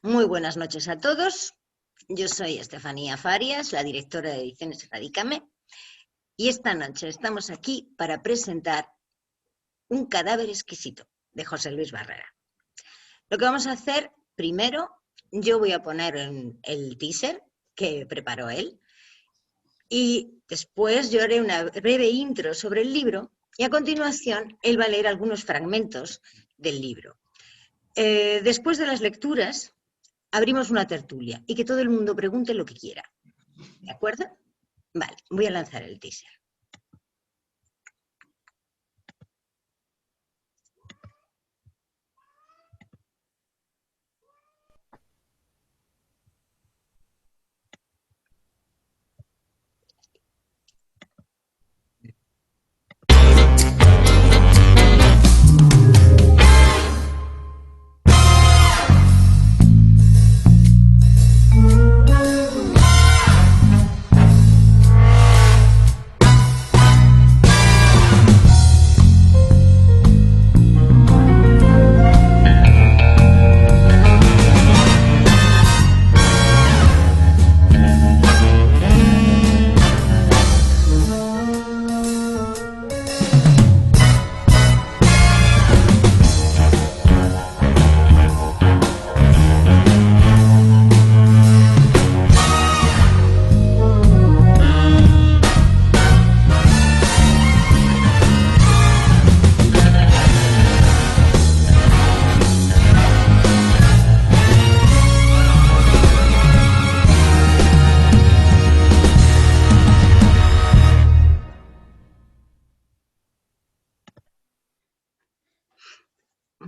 Muy buenas noches a todos. Yo soy Estefanía Farias, la directora de Ediciones Radicame, y esta noche estamos aquí para presentar Un cadáver exquisito, de José Luis Barrera. Lo que vamos a hacer, primero, yo voy a poner el teaser que preparó él, y después yo haré una breve intro sobre el libro, y a continuación él va a leer algunos fragmentos del libro. Después de las lecturas, abrimos una tertulia y que todo el mundo pregunte lo que quiera. ¿De acuerdo? Vale, voy a lanzar el teaser.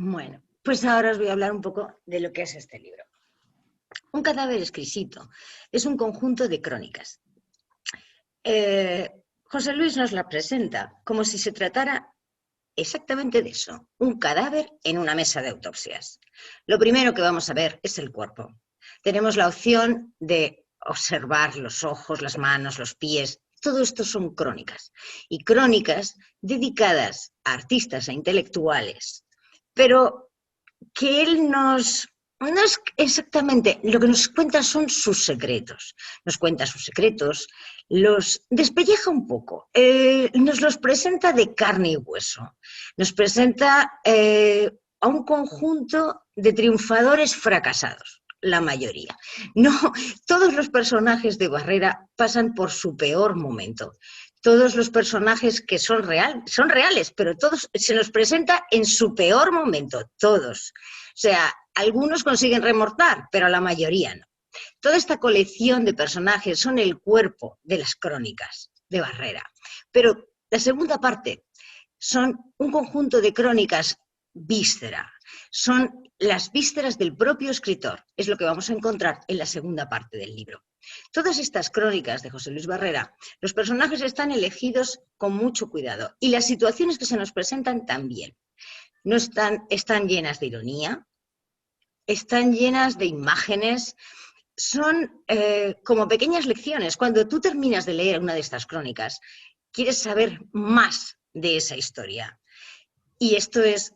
Bueno, pues ahora os voy a hablar un poco de lo que es este libro. Un cadáver exquisito es un conjunto de crónicas. José Luis nos la presenta como si se tratara exactamente de eso, un cadáver en una mesa de autopsias. Lo primero que vamos a ver es el cuerpo. Tenemos la opción de observar los ojos, las manos, los pies. Todo esto son crónicas, y crónicas dedicadas a artistas e intelectuales, pero que él no es exactamente, lo que nos cuenta son sus secretos. Nos cuenta sus secretos, los despelleja un poco, nos los presenta de carne y hueso, nos presenta a un conjunto de triunfadores fracasados, la mayoría. No, todos los personajes de Barrera pasan por su peor momento. Todos los personajes que son reales, pero todos se nos presenta en su peor momento, todos. O sea, algunos consiguen remortar, pero la mayoría no. Toda esta colección de personajes son el cuerpo de las crónicas de Barrera. Pero la segunda parte son un conjunto de crónicas víscera. Son las vísceras del propio escritor. Es lo que vamos a encontrar en la segunda parte del libro. Todas estas crónicas de José Luis Barrera, los personajes están elegidos con mucho cuidado y las situaciones que se nos presentan también. No están llenas de ironía, están llenas de imágenes, son como pequeñas lecciones. Cuando tú terminas de leer una de estas crónicas, quieres saber más de esa historia. Y esto es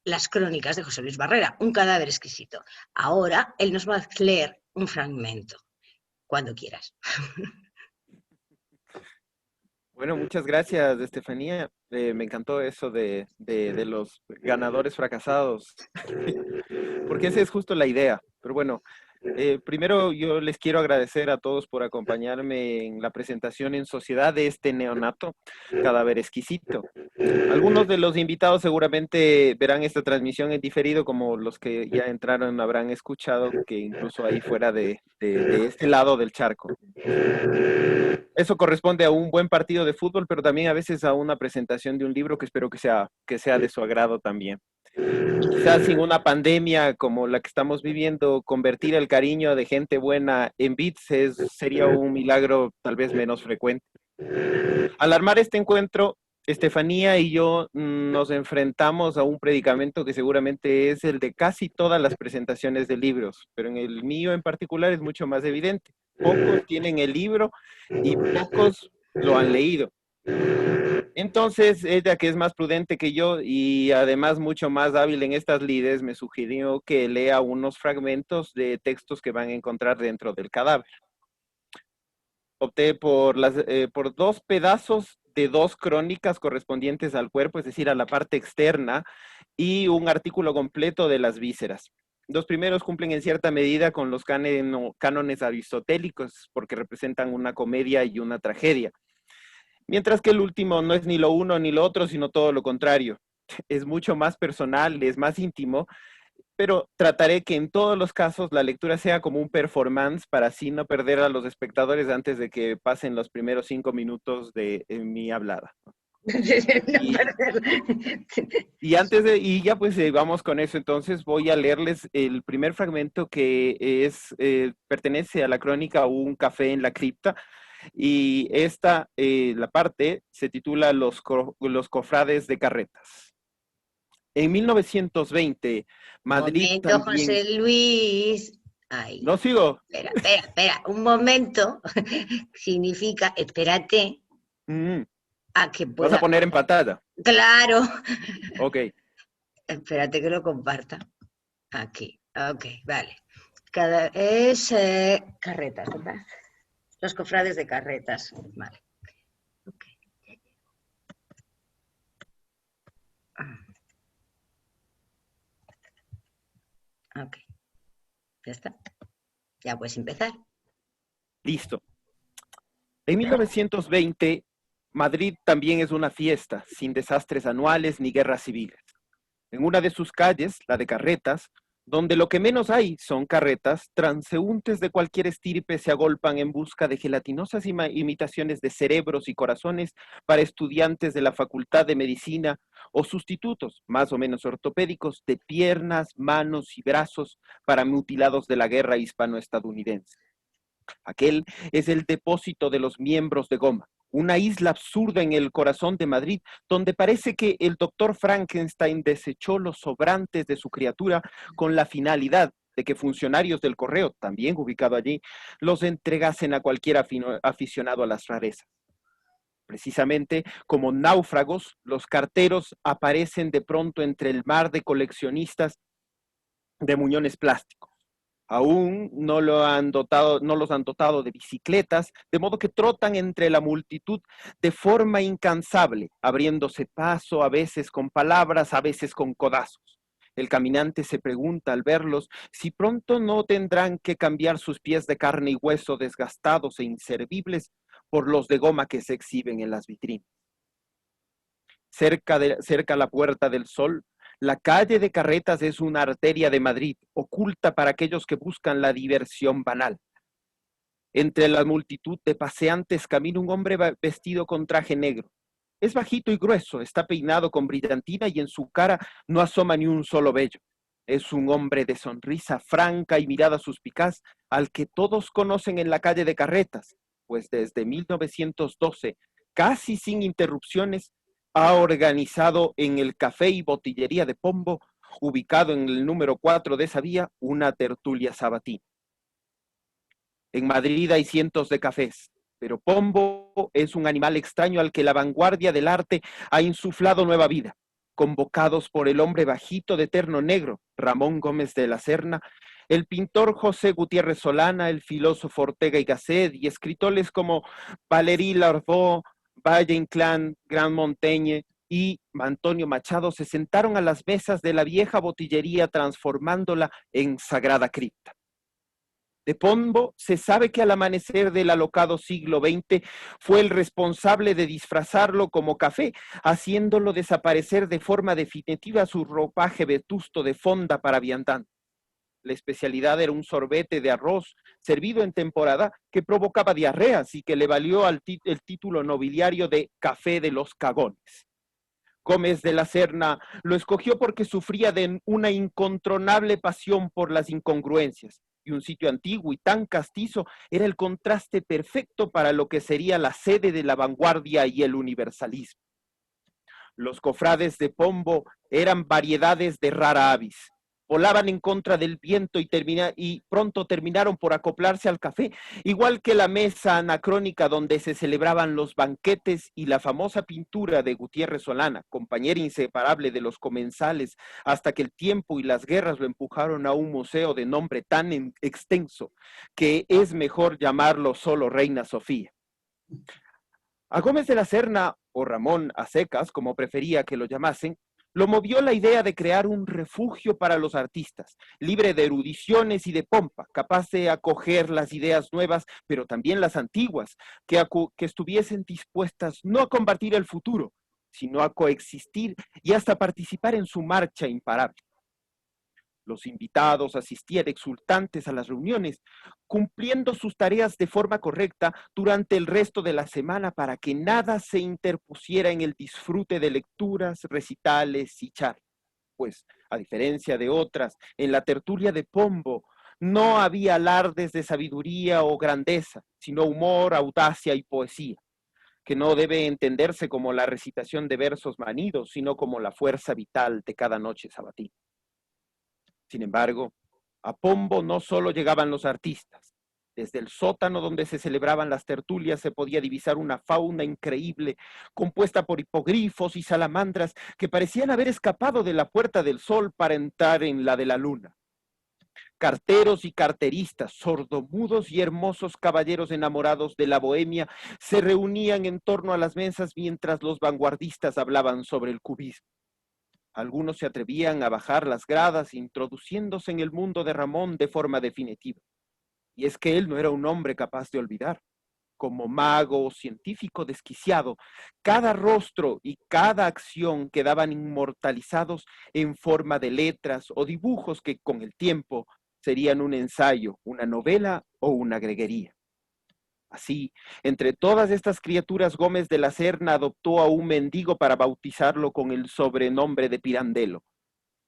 las crónicas de José Luis Barrera, un cadáver exquisito. Ahora él nos va a leer un fragmento, cuando quieras. Bueno, muchas gracias, Estefanía. Me encantó eso de los ganadores fracasados, porque esa es justo la idea. Pero bueno, primero yo les quiero agradecer a todos por acompañarme en la presentación en sociedad de este neonato, Cadáver Exquisito. Algunos de los invitados seguramente verán esta transmisión en diferido, como los que ya entraron habrán escuchado, que incluso ahí fuera de este lado del charco. Eso corresponde a un buen partido de fútbol, pero también a veces a una presentación de un libro que espero que sea de su agrado también. Quizás sin una pandemia como la que estamos viviendo, convertir el cariño de gente buena en bits sería un milagro tal vez menos frecuente. Al armar este encuentro, Estefanía y yo nos enfrentamos a un predicamento que seguramente es el de casi todas las presentaciones de libros, pero en el mío en particular es mucho más evidente. Pocos tienen el libro y pocos lo han leído. Entonces, ella que es más prudente que yo y además mucho más hábil en estas lides, me sugirió que lea unos fragmentos de textos que van a encontrar dentro del cadáver. Opté por dos pedazos de dos crónicas correspondientes al cuerpo, es decir, a la parte externa, y un artículo completo de las vísceras. Los primeros cumplen en cierta medida con los cánones aristotélicos, porque representan una comedia y una tragedia. Mientras que el último no es ni lo uno ni lo otro, sino todo lo contrario. Es mucho más personal, es más íntimo, pero trataré que en todos los casos la lectura sea como un performance para así no perder a los espectadores antes de que pasen los primeros 5 minutos de mi hablada. Y, y ya pues vamos con eso. Entonces voy a leerles el primer fragmento que pertenece a la crónica Un café en la cripta. Y la parte se titula Los cofrades de carretas. En 1920, Un Madrid momento, también... José Luis. Ay, ¿No sigo? espera. Un momento significa, espérate, Mm, a que ¿Vas a pueda... poner en pantalla? Claro. Ok. Espérate que lo comparta. Aquí. Ok, vale. Carretas, ¿verdad? Los cofrades de carretas. Vale. Okay. Ok. Ya está. Ya puedes empezar. Listo. En 1920, Madrid también es una fiesta, sin desastres anuales ni guerras civiles. En una de sus calles, la de Carretas, donde lo que menos hay son carretas, transeúntes de cualquier estirpe se agolpan en busca de gelatinosas imitaciones de cerebros y corazones para estudiantes de la Facultad de Medicina o sustitutos, más o menos ortopédicos, de piernas, manos y brazos para mutilados de la guerra hispano-estadounidense. Aquel es el depósito de los miembros de goma, una isla absurda en el corazón de Madrid, donde parece que el doctor Frankenstein desechó los sobrantes de su criatura con la finalidad de que funcionarios del correo, también ubicado allí, los entregasen a cualquier aficionado a las rarezas. Precisamente como náufragos, los carteros aparecen de pronto entre el mar de coleccionistas de muñones plásticos. Aún no los han dotado de bicicletas, de modo que trotan entre la multitud de forma incansable, abriéndose paso a veces con palabras, a veces con codazos. El caminante se pregunta al verlos si pronto no tendrán que cambiar sus pies de carne y hueso desgastados e inservibles por los de goma que se exhiben en las vitrinas. Cerca a la Puerta del Sol, la calle de Carretas es una arteria de Madrid, oculta para aquellos que buscan la diversión banal. Entre la multitud de paseantes camina un hombre vestido con traje negro. Es bajito y grueso, está peinado con brillantina y en su cara no asoma ni un solo vello. Es un hombre de sonrisa franca y mirada suspicaz al que todos conocen en la calle de Carretas, pues desde 1912, casi sin interrupciones, ha organizado en el Café y Botillería de Pombo, ubicado en el número 4 de esa vía, una tertulia sabatina. En Madrid hay cientos de cafés, pero Pombo es un animal extraño al que la vanguardia del arte ha insuflado nueva vida. Convocados por el hombre bajito de terno negro, Ramón Gómez de la Serna, el pintor José Gutiérrez Solana, el filósofo Ortega y Gasset y escritores como Valéry Larvaux, Valle Inclán, Gran Montaigne y Antonio Machado se sentaron a las mesas de la vieja botillería transformándola en sagrada cripta. De Pombo se sabe que al amanecer del alocado siglo XX fue el responsable de disfrazarlo como café, haciéndolo desaparecer de forma definitiva su ropaje vetusto de fonda para viandante. La especialidad era un sorbete de arroz servido en temporada que provocaba diarreas y que le valió el título nobiliario de Café de los Cagones. Gómez de la Serna lo escogió porque sufría de una incontrolable pasión por las incongruencias, y un sitio antiguo y tan castizo era el contraste perfecto para lo que sería la sede de la vanguardia y el universalismo. Los cofrades de Pombo eran variedades de rara avis. volaban en contra del viento y pronto terminaron por acoplarse al café, igual que la mesa anacrónica donde se celebraban los banquetes y la famosa pintura de Gutiérrez Solana, compañera inseparable de los comensales, hasta que el tiempo y las guerras lo empujaron a un museo de nombre tan extenso que es mejor llamarlo solo Reina Sofía. A Gómez de la Serna, o Ramón a secas, como prefería que lo llamasen, lo movió la idea de crear un refugio para los artistas, libre de erudiciones y de pompa, capaz de acoger las ideas nuevas, pero también las antiguas, que estuviesen dispuestas no a combatir el futuro, sino a coexistir y hasta participar en su marcha imparable. Los invitados asistían exultantes a las reuniones, cumpliendo sus tareas de forma correcta durante el resto de la semana para que nada se interpusiera en el disfrute de lecturas, recitales y charlas. Pues, a diferencia de otras, en la tertulia de Pombo no había alardes de sabiduría o grandeza, sino humor, audacia y poesía, que no debe entenderse como la recitación de versos manidos, sino como la fuerza vital de cada noche sabatina. Sin embargo, a Pombo no solo llegaban los artistas. Desde el sótano donde se celebraban las tertulias se podía divisar una fauna increíble, compuesta por hipogrifos y salamandras que parecían haber escapado de la Puerta del Sol para entrar en la de la Luna. Carteros y carteristas, sordomudos y hermosos caballeros enamorados de la bohemia se reunían en torno a las mesas mientras los vanguardistas hablaban sobre el cubismo. Algunos se atrevían a bajar las gradas, introduciéndose en el mundo de Ramón de forma definitiva. Y es que él no era un hombre capaz de olvidar. Como mago o científico desquiciado, cada rostro y cada acción quedaban inmortalizados en forma de letras o dibujos que con el tiempo serían un ensayo, una novela o una greguería. Así, entre todas estas criaturas, Gómez de la Serna adoptó a un mendigo para bautizarlo con el sobrenombre de Pirandello.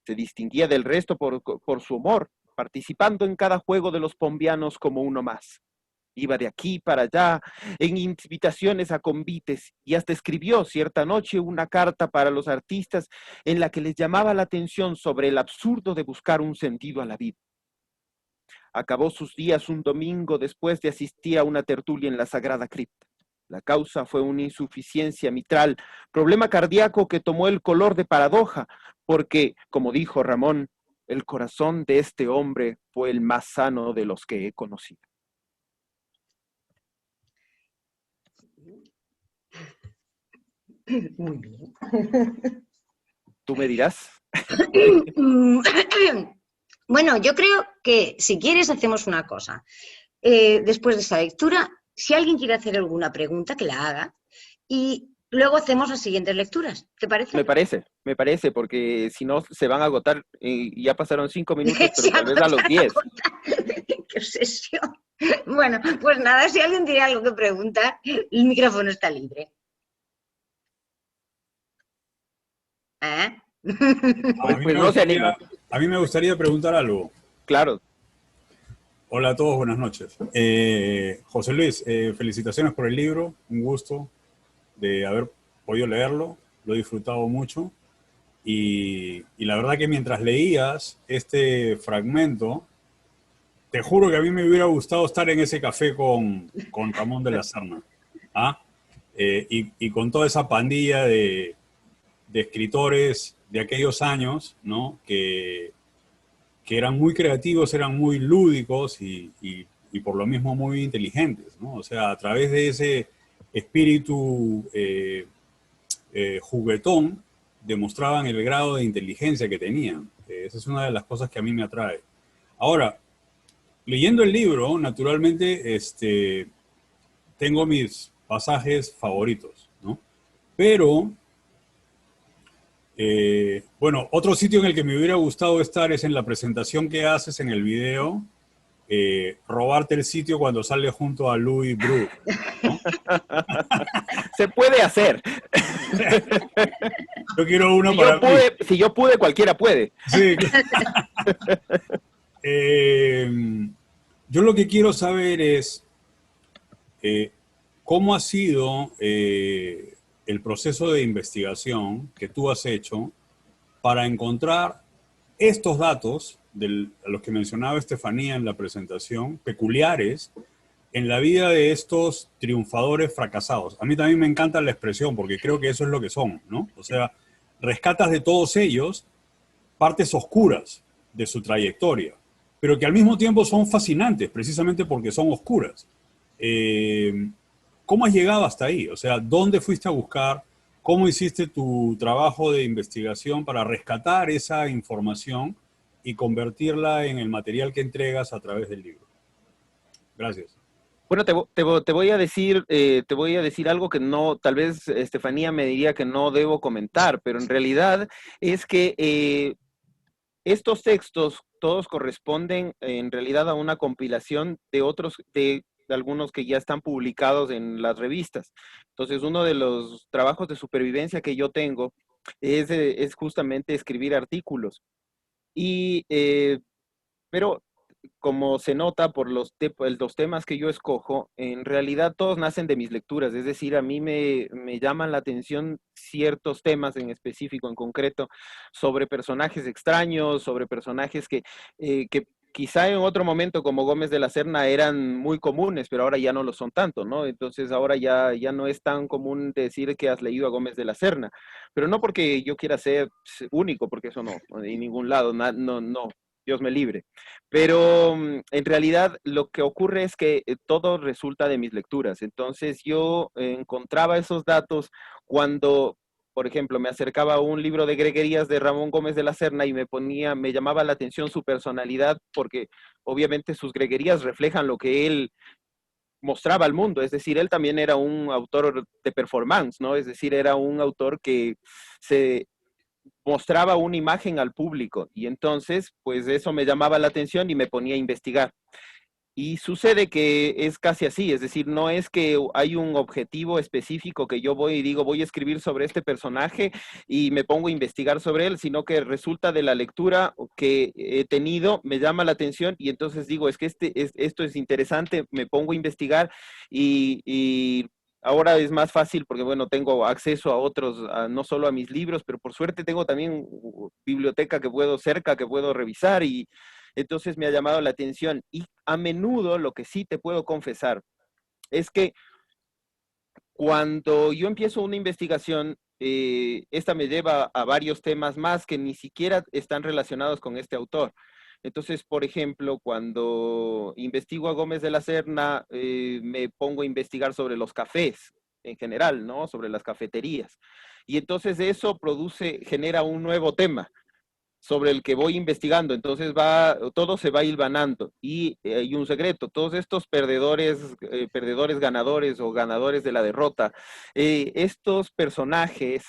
Se distinguía del resto por su humor, participando en cada juego de los pombianos como uno más. Iba de aquí para allá en invitaciones a convites y hasta escribió cierta noche una carta para los artistas en la que les llamaba la atención sobre el absurdo de buscar un sentido a la vida. Acabó sus días un domingo después de asistir a una tertulia en la Sagrada Cripta. La causa fue una insuficiencia mitral, problema cardíaco que tomó el color de paradoja, porque, como dijo Ramón, el corazón de este hombre fue el más sano de los que he conocido. Muy bien. ¿Tú me dirás? Bueno, yo creo que si quieres hacemos una cosa. Después de esta lectura, si alguien quiere hacer alguna pregunta, que la haga y luego hacemos las siguientes lecturas. ¿Te parece? Me parece, porque si no se van a agotar y ya pasaron 5 minutos, pero tal vez a los 10. ¡Qué obsesión! Bueno, pues nada, si alguien tiene algo que preguntar, el micrófono está libre. Pues no se anima. A mí me gustaría preguntar algo. Claro. Hola a todos, buenas noches. José Luis, felicitaciones por el libro, un gusto de haber podido leerlo, lo he disfrutado mucho y la verdad que mientras leías este fragmento, te juro que a mí me hubiera gustado estar en ese café con Ramón de la Serna, ¿ah? Y con toda esa pandilla de escritores de aquellos años, ¿no? Que eran muy creativos, eran muy lúdicos y por lo mismo muy inteligentes, ¿no? O sea, a través de ese espíritu juguetón, demostraban el grado de inteligencia que tenían. Esa es una de las cosas que a mí me atrae. Ahora, leyendo el libro, naturalmente, tengo mis pasajes favoritos, ¿no? Pero bueno, otro sitio en el que me hubiera gustado estar es en la presentación que haces en el video, robarte el sitio cuando sales junto a Louis Bru, ¿no? Se puede hacer. Yo quiero uno si para yo pude, mí. Si yo pude, cualquiera puede. Sí. Yo lo que quiero saber es cómo ha sido el proceso de investigación que tú has hecho para encontrar estos datos, a los que mencionaba Estefanía en la presentación, peculiares, en la vida de estos triunfadores fracasados. A mí también me encanta la expresión, porque creo que eso es lo que son, ¿no? O sea, rescatas de todos ellos partes oscuras de su trayectoria, pero que al mismo tiempo son fascinantes, precisamente porque son oscuras. ¿Cómo has llegado hasta ahí? O sea, ¿dónde fuiste a buscar? ¿Cómo hiciste tu trabajo de investigación para rescatar esa información y convertirla en el material que entregas a través del libro? Gracias. Bueno, te voy a decir algo que no, tal vez Estefanía me diría que no debo comentar, pero en realidad es que estos textos todos corresponden en realidad a una compilación de algunos que ya están publicados en las revistas. Entonces, uno de los trabajos de supervivencia que yo tengo es justamente escribir artículos. Y, pero como se nota por los temas que yo escojo, en realidad todos nacen de mis lecturas, es decir, a mí me llaman la atención ciertos temas en específico, en concreto, sobre personajes extraños, sobre personajes que quizá en otro momento como Gómez de la Serna eran muy comunes, pero ahora ya no lo son tanto, ¿no? Entonces ahora ya no es tan común decir que has leído a Gómez de la Serna, pero no porque yo quiera ser único, porque eso no, en ningún lado, no, Dios me libre. Pero en realidad lo que ocurre es que todo resulta de mis lecturas. Entonces yo encontraba esos datos cuando, por ejemplo, me acercaba a un libro de greguerías de Ramón Gómez de la Serna y me llamaba la atención su personalidad porque obviamente sus greguerías reflejan lo que él mostraba al mundo, es decir, él también era un autor de performance, ¿no? Es decir, era un autor que se mostraba una imagen al público y entonces pues eso me llamaba la atención y me ponía a investigar. Y sucede que es casi así, es decir, no es que hay un objetivo específico que yo voy y digo, voy a escribir sobre este personaje y me pongo a investigar sobre él, sino que resulta de la lectura que he tenido, me llama la atención y entonces digo, es que esto es interesante, me pongo a investigar y ahora es más fácil porque, bueno, tengo acceso a otros, no solo a mis libros, pero por suerte tengo también biblioteca cerca, que puedo revisar y entonces me ha llamado la atención. Y a menudo lo que sí te puedo confesar es que cuando yo empiezo una investigación, esta me lleva a varios temas más que ni siquiera están relacionados con este autor. Entonces, por ejemplo, cuando investigo a Gómez de la Serna, me pongo a investigar sobre los cafés en general, ¿no? Sobre las cafeterías. Y entonces eso genera un nuevo tema sobre el que voy investigando. Entonces todo se va hilvanando. Y hay un secreto, todos estos perdedores ganadores o ganadores de la derrota, estos personajes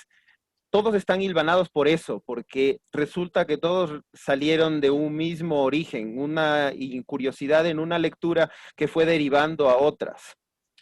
todos están hilvanados por eso, porque resulta que todos salieron de un mismo origen, una curiosidad en una lectura que fue derivando a otras.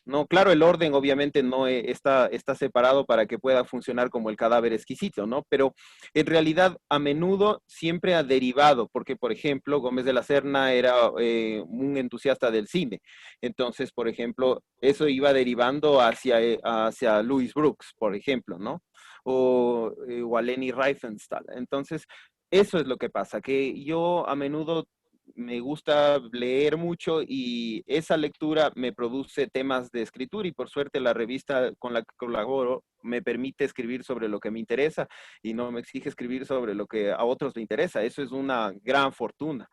No, claro, el orden obviamente no está separado para que pueda funcionar como el cadáver exquisito, ¿no? Pero en realidad a menudo siempre ha derivado, porque por ejemplo Gómez de la Serna era un entusiasta del cine, entonces por ejemplo eso iba derivando hacia Louis Brooks, por ejemplo, ¿no? O a Leni Riefenstahl. Entonces, eso es lo que pasa, que yo a menudo me gusta leer mucho y esa lectura me produce temas de escritura y por suerte la revista con la que colaboro me permite escribir sobre lo que me interesa y no me exige escribir sobre lo que a otros les interesa. Eso es una gran fortuna.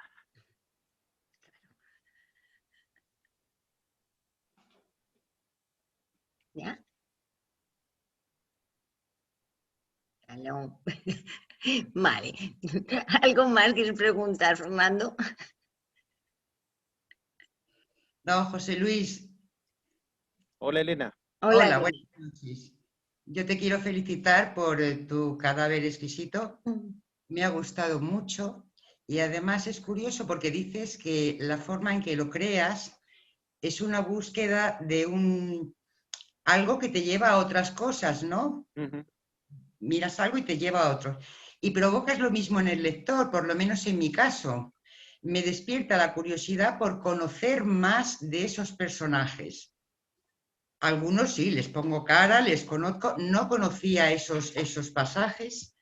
¿Ya? Vale. ¿Algo más quieres preguntar, Fernando? No, José Luis. Hola, Elena. Hola, buenas noches. Yo te quiero felicitar por tu cadáver exquisito. Me ha gustado mucho y además es curioso porque dices que la forma en que lo creas es una búsqueda de algo que te lleva a otras cosas, ¿no? Uh-huh. Miras algo y te lleva a otro. Y provocas lo mismo en el lector, por lo menos en mi caso. Me despierta la curiosidad por conocer más de esos personajes. Algunos sí, les pongo cara, les conozco, no conocía esos pasajes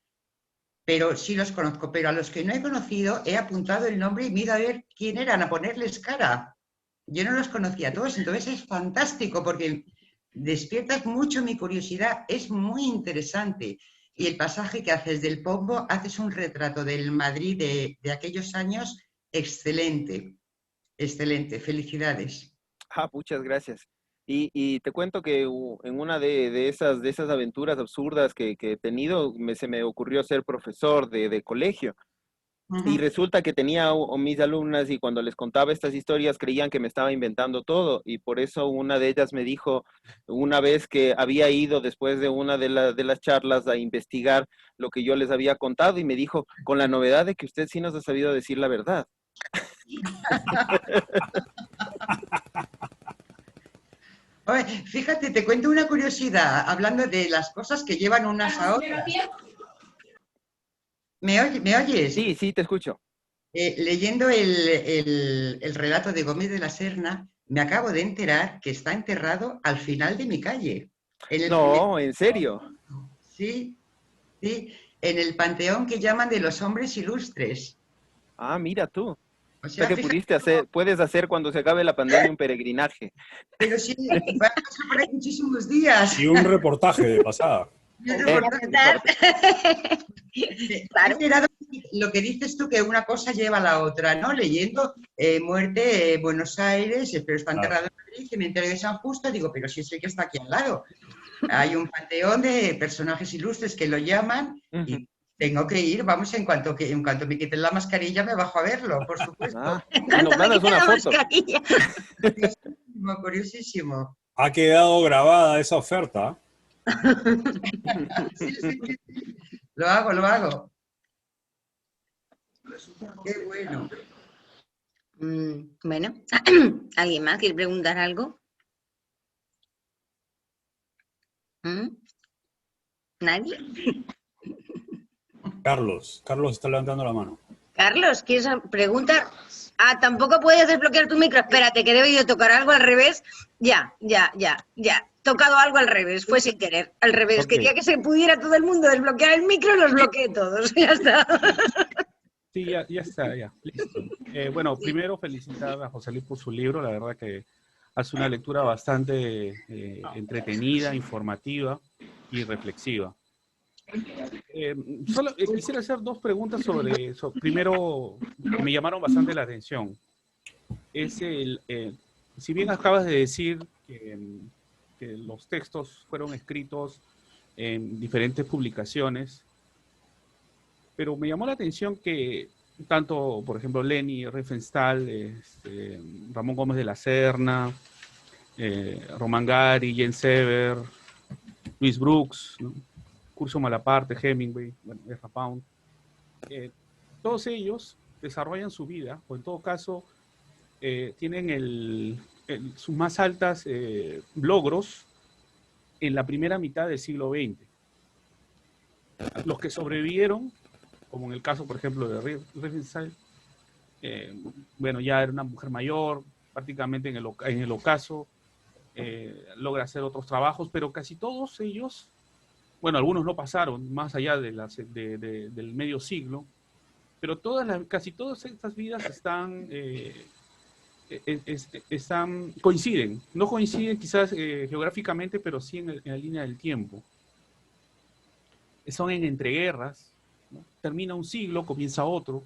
pero sí los conozco. Pero a los que no he conocido he apuntado el nombre y me he ido a ver quién eran, a ponerles cara. Yo no los conocía a todos, entonces es fantástico porque despiertas mucho mi curiosidad, es muy interesante. Y el pasaje que haces del Pombo, haces un retrato del Madrid de aquellos años excelente, excelente, felicidades. Ah, muchas gracias. Y te cuento que en una de esas aventuras absurdas que he tenido, se me ocurrió ser profesor de colegio. Y Ujú. resulta que tenía mis alumnas y cuando les contaba estas historias creían que me estaba inventando todo y por eso una de ellas me dijo una vez que había ido después de una de las charlas a investigar lo que yo les había contado y me dijo, con la novedad de que usted sí nos ha sabido decir la verdad. Oye, fíjate, te cuento una curiosidad, hablando de las cosas que llevan unas a otras. ¿Me oyes? Sí, sí, te escucho. Leyendo el relato de Gómez de la Serna, me acabo de enterar que está enterrado al final de mi calle. En el cementerio. No, en serio. Sí, sí, en el panteón que llaman de los hombres ilustres. Ah, mira tú. O O sea sea, que fíjate cómo, puedes hacer cuando se acabe la pandemia un peregrinaje. pero sí, van a pasar por ahí muchísimos días. Y un reportaje de pasada. Y es Voy a importante. apuntar. Me he Claro. enterado lo que dices tú, que una cosa lleva a la otra, ¿no? Leyendo Muerte, Buenos Aires, pero está Claro. enterrado en Madrid, cementerio de San Justo, digo, pero si es el que está aquí al lado. Hay un panteón de personajes ilustres que lo llaman Ujú. y tengo que ir, vamos, en cuanto me quiten la mascarilla me bajo a verlo, por supuesto. Ah, En y nos cuanto me mandas quite una la foto. mascarilla. Curiosísimo, curiosísimo. Ha quedado grabada esa oferta. Sí, sí, sí, sí. Lo hago, lo hago. Qué bueno. Bueno, ¿alguien más quiere preguntar algo? ¿Mm? ¿Nadie? Carlos está levantando la mano. Carlos, ¿quieres preguntar? Ah, tampoco puedes desbloquear tu micro. Espérate, que he debido tocar algo al revés. Ya. Tocado algo al revés, fue sin querer. Al revés, Ok. quería que se pudiera todo el mundo desbloquear el micro, los bloqueé todos. Ya está. Sí, ya está, ya, listo. Bueno, primero felicitar a José Luis por su libro, la verdad que hace una lectura bastante entretenida, informativa y reflexiva. Solo quisiera hacer dos preguntas sobre, primero, que me llamaron bastante la atención. Es si bien acabas de decir que los textos fueron escritos en diferentes publicaciones, pero me llamó la atención que tanto, por ejemplo, Leni Riefenstahl, Ramón Gómez de la Serna, Román Gary, Jens Sever, Luis Brooks, ¿no? Curso Malaparte, Hemingway, bueno, Ezra Pound, todos ellos desarrollan su vida, o en todo caso tienen sus más altas logros en la primera mitad del siglo XX. Los que sobrevivieron, como en el caso, por ejemplo, de Riefenstahl, bueno, ya era una mujer mayor, prácticamente en el ocaso, logra hacer otros trabajos, pero casi todos ellos, bueno, algunos no pasaron más allá del medio siglo, pero casi todas estas vidas coinciden. No coinciden quizás geográficamente, pero sí en la línea del tiempo. Son en entreguerras, ¿no? Termina un siglo, comienza otro,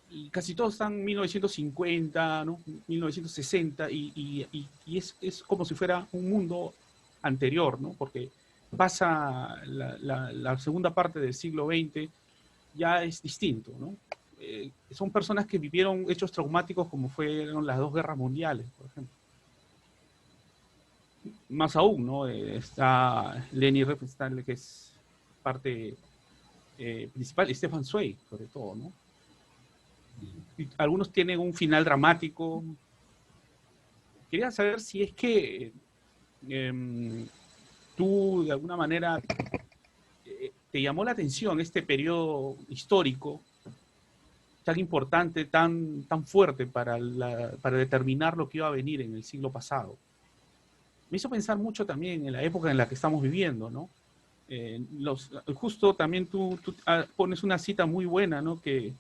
y casi todos están en 1950, ¿no? 1960, y es como si fuera un mundo anterior, ¿no? Porque pasa la segunda parte del siglo XX, ya es distinto, ¿no? Son personas que vivieron hechos traumáticos como fueron las dos guerras mundiales, por ejemplo. Más aún, ¿no? Está Leni Riefenstahl, que es parte principal, y Stefan Zweig, sobre todo, ¿no? Y algunos tienen un final dramático. Quería saber si es que tú, de alguna manera, te llamó la atención este periodo histórico tan importante, tan fuerte para determinar lo que iba a venir en el siglo pasado. Me hizo pensar mucho también en la época en la que estamos viviendo, ¿no? justo también tú pones una cita muy buena, ¿no? Que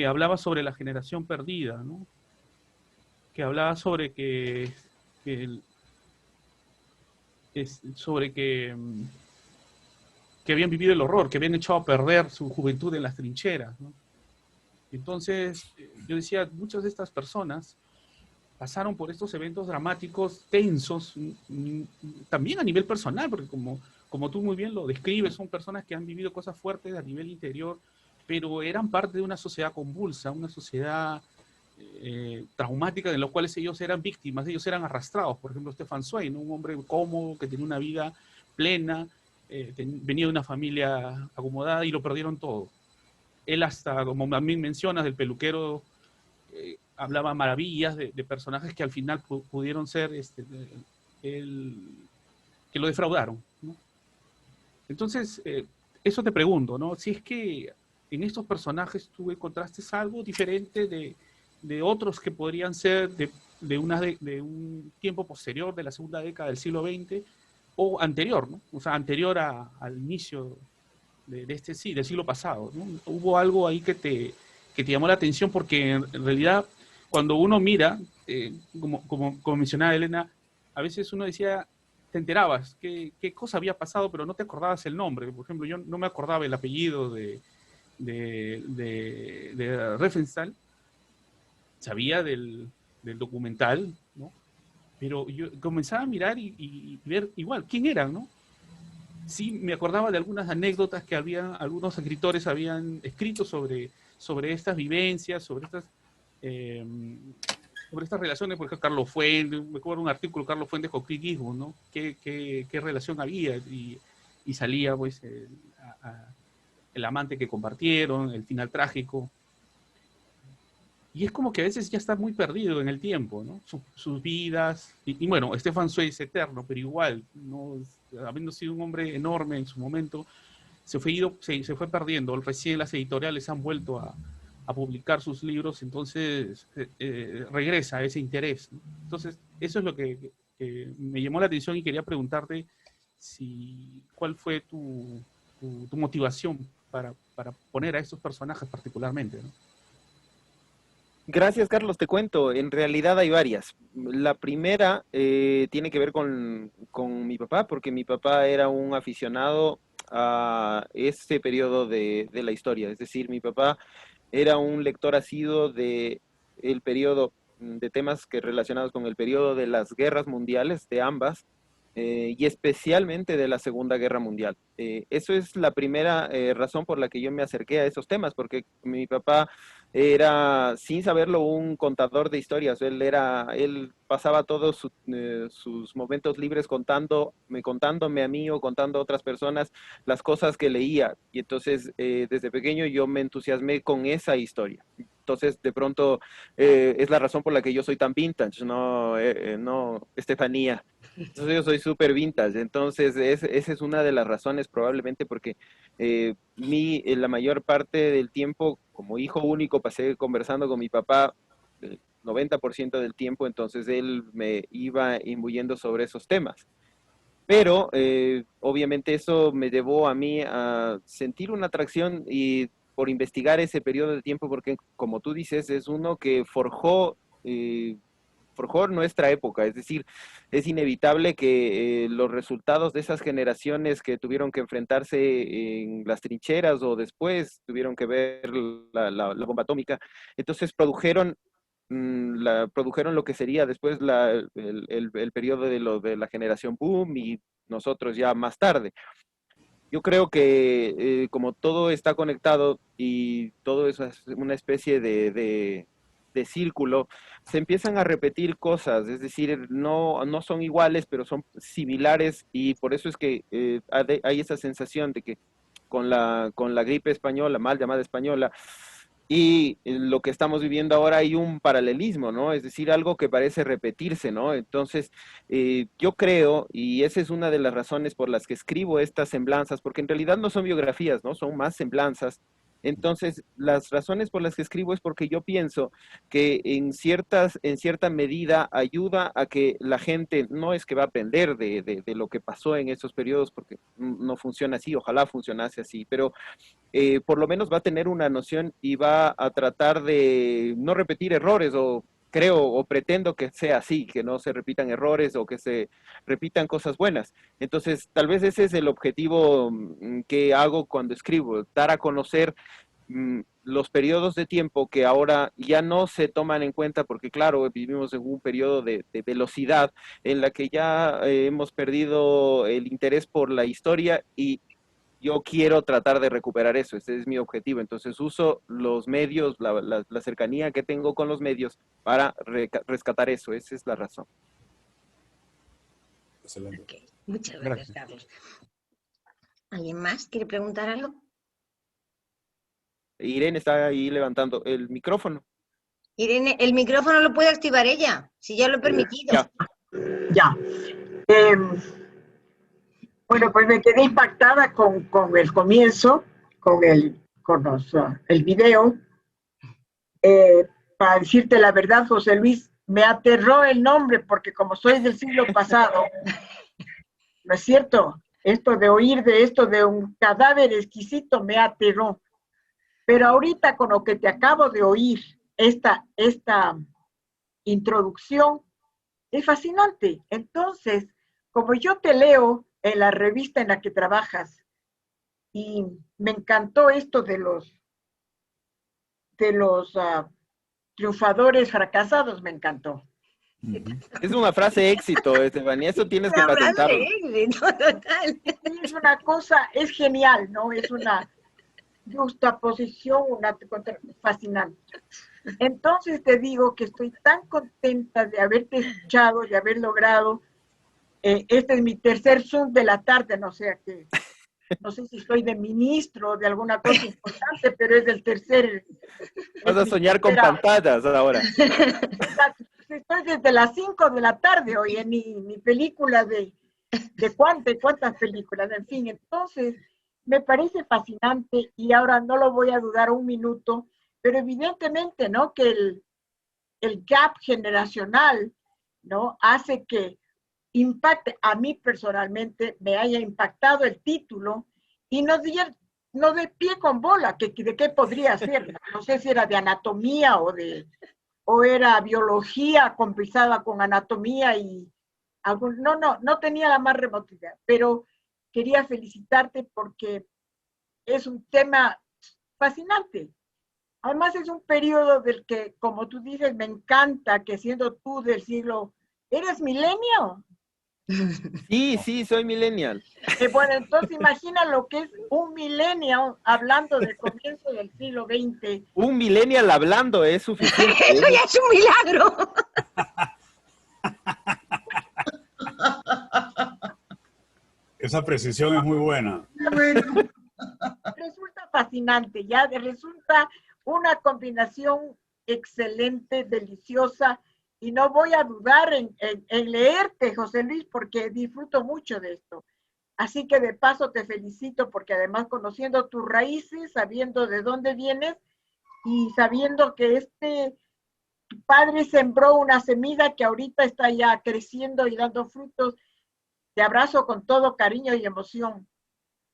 hablaba sobre la generación perdida, ¿no? Que hablaba sobre que habían vivido el horror, que habían echado a perder su juventud en las trincheras, ¿no? Entonces, yo decía, muchas de estas personas pasaron por estos eventos dramáticos, tensos, también a nivel personal, porque como tú muy bien lo describes, son personas que han vivido cosas fuertes a nivel interior, pero eran parte de una sociedad convulsa, una sociedad traumática en la cual ellos eran víctimas, ellos eran arrastrados. Por ejemplo, Stefan Zweig, ¿no? Un hombre cómodo, que tenía una vida plena, venía de una familia acomodada y lo perdieron todo. Él hasta, como también mencionas, del peluquero, hablaba maravillas de personajes que al final pudieron ser que lo defraudaron, ¿no? Entonces, eso te pregunto, ¿no? Si es que en estos personajes tú encontraste algo diferente de otros que podrían ser de un tiempo posterior, de la segunda década del siglo XX, o anterior, ¿no? O sea, anterior al inicio del siglo pasado, ¿no? Hubo algo ahí que te llamó la atención, porque en realidad cuando uno mira, como mencionaba Elena, a veces uno decía, te enterabas qué cosa había pasado, pero no te acordabas el nombre. Por ejemplo, yo no me acordaba el apellido de Riefenstahl, sabía del documental, ¿no? Pero yo comenzaba a mirar y ver igual quién eran, ¿no? Sí, me acordaba de algunas anécdotas que algunos escritores habían escrito sobre estas vivencias, sobre estas relaciones. Por ejemplo, Carlos Fuentes, me acuerdo un artículo de Carlos Fuentes con Clint Eastwood, ¿no? ¿Qué relación había? Y salía, pues, el amante que compartieron, el final trágico. Y es como que a veces ya está muy perdido en el tiempo, ¿no? Sus vidas. Y bueno, Stefan Zweig es eterno, pero igual, ¿no? Habiendo sido un hombre enorme en su momento, se fue perdiendo. Recién las editoriales han vuelto a publicar sus libros, entonces regresa ese interés, ¿no? Entonces, eso es lo que me llamó la atención, y quería preguntarte cuál fue tu motivación para poner a estos personajes particularmente, ¿no? Gracias, Carlos. Te cuento, en realidad hay varias. La primera tiene que ver con mi papá, porque mi papá era un aficionado a ese periodo de la historia. Es decir, mi papá era un lector asiduo de el periodo, de temas relacionados con el periodo de las guerras mundiales, de ambas, y especialmente de la Segunda Guerra Mundial. Eso es la primera razón por la que yo me acerqué a esos temas, porque mi papá era, sin saberlo, un contador de historias. Él pasaba todos sus momentos libres contándome a mí o contando a otras personas las cosas que leía. Y entonces, desde pequeño yo me entusiasmé con esa historia. Entonces, de pronto, es la razón por la que yo soy tan vintage, no Estefanía. Entonces, yo soy súper vintage. Entonces, esa es una de las razones, probablemente porque la mayor parte del tiempo, como hijo único, pasé conversando con mi papá el 90% del tiempo. Entonces él me iba imbuyendo sobre esos temas. Pero obviamente eso me llevó a mí a sentir una atracción y por investigar ese periodo de tiempo, porque como tú dices, es uno que forjó nuestra época. Es decir, es inevitable que los resultados de esas generaciones que tuvieron que enfrentarse en las trincheras o después tuvieron que ver la bomba atómica, entonces produjeron lo que sería después el periodo de la generación boom, y nosotros ya más tarde. Yo creo que como todo está conectado y todo eso es una especie de círculo, se empiezan a repetir cosas. Es decir, no son iguales, pero son similares, y por eso es que hay esa sensación de que con la gripe española, mal llamada española, y lo que estamos viviendo ahora hay un paralelismo, ¿no? Es decir, algo que parece repetirse, ¿no? Entonces, yo creo, y esa es una de las razones por las que escribo estas semblanzas, porque en realidad no son biografías, ¿no? Son más semblanzas. Entonces, las razones por las que escribo es porque yo pienso que en cierta medida ayuda a que la gente, no es que va a aprender de lo que pasó en esos periodos, porque no funciona así, ojalá funcionase así, pero por lo menos va a tener una noción y va a tratar de no repetir errores, o creo o pretendo que sea así, que no se repitan errores o que se repitan cosas buenas. Entonces, tal vez ese es el objetivo que hago cuando escribo, dar a conocer los periodos de tiempo que ahora ya no se toman en cuenta, porque claro, vivimos en un periodo de velocidad en la que ya hemos perdido el interés por la historia, y yo quiero tratar de recuperar eso. Ese es mi objetivo. Entonces uso los medios, la cercanía que tengo con los medios para rescatar eso. Esa es la razón. Excelente. Ok, muchas gracias, Carlos. ¿Alguien más quiere preguntar algo? Irene está ahí levantando el micrófono. Irene, el micrófono lo puede activar ella, si ya lo he permitido. Ya. Ya. Bueno, pues me quedé impactada con el comienzo, el video. Para decirte la verdad, José Luis, me aterró el nombre, porque como soy del siglo pasado, ¿no es cierto? Esto de oír de esto de un cadáver exquisito me aterró. Pero ahorita con lo que te acabo de oír, esta introducción, es fascinante. Entonces, como yo te leo en la revista en la que trabajas, y me encantó esto de los triunfadores fracasados, me encantó. Es una frase éxito, Estefanía, eso tienes que Una frase patentarlo. éxito, total. Es una cosa, es genial, ¿no? Es una justaposición, fascinante. Entonces te digo que estoy tan contenta de haberte escuchado, de haber logrado. Este es mi tercer Zoom de la tarde, no sé si estoy de ministro, de alguna cosa importante, pero es del tercer. Vas a soñar con pantallas ahora. Estoy desde las 5 de la tarde hoy en mi película de cuántas películas, en fin. Entonces, me parece fascinante y ahora no lo voy a dudar un minuto, pero evidentemente, ¿no? Que el gap generacional, ¿no? Hace que impacte, a mí personalmente me haya impactado el título y no de pie con bola, de qué podría ser, no sé si era de anatomía o era biología comprisada con anatomía y no tenía la más remota idea, pero quería felicitarte porque es un tema fascinante. Además es un periodo del que, como tú dices, me encanta que siendo tú del siglo, ¿eres milenio? Sí, soy millennial. Bueno, entonces imagina lo que es un milenio hablando del comienzo del siglo XX. Un millennial hablando es suficiente. Eso ya es un milagro. Esa precisión es muy buena. Resulta fascinante, resulta una combinación excelente, deliciosa, y no voy a dudar en leerte, José Luis, porque disfruto mucho de esto. Así que de paso te felicito porque además conociendo tus raíces, sabiendo de dónde vienes y sabiendo que tu padre sembró una semilla que ahorita está ya creciendo y dando frutos, te abrazo con todo cariño y emoción,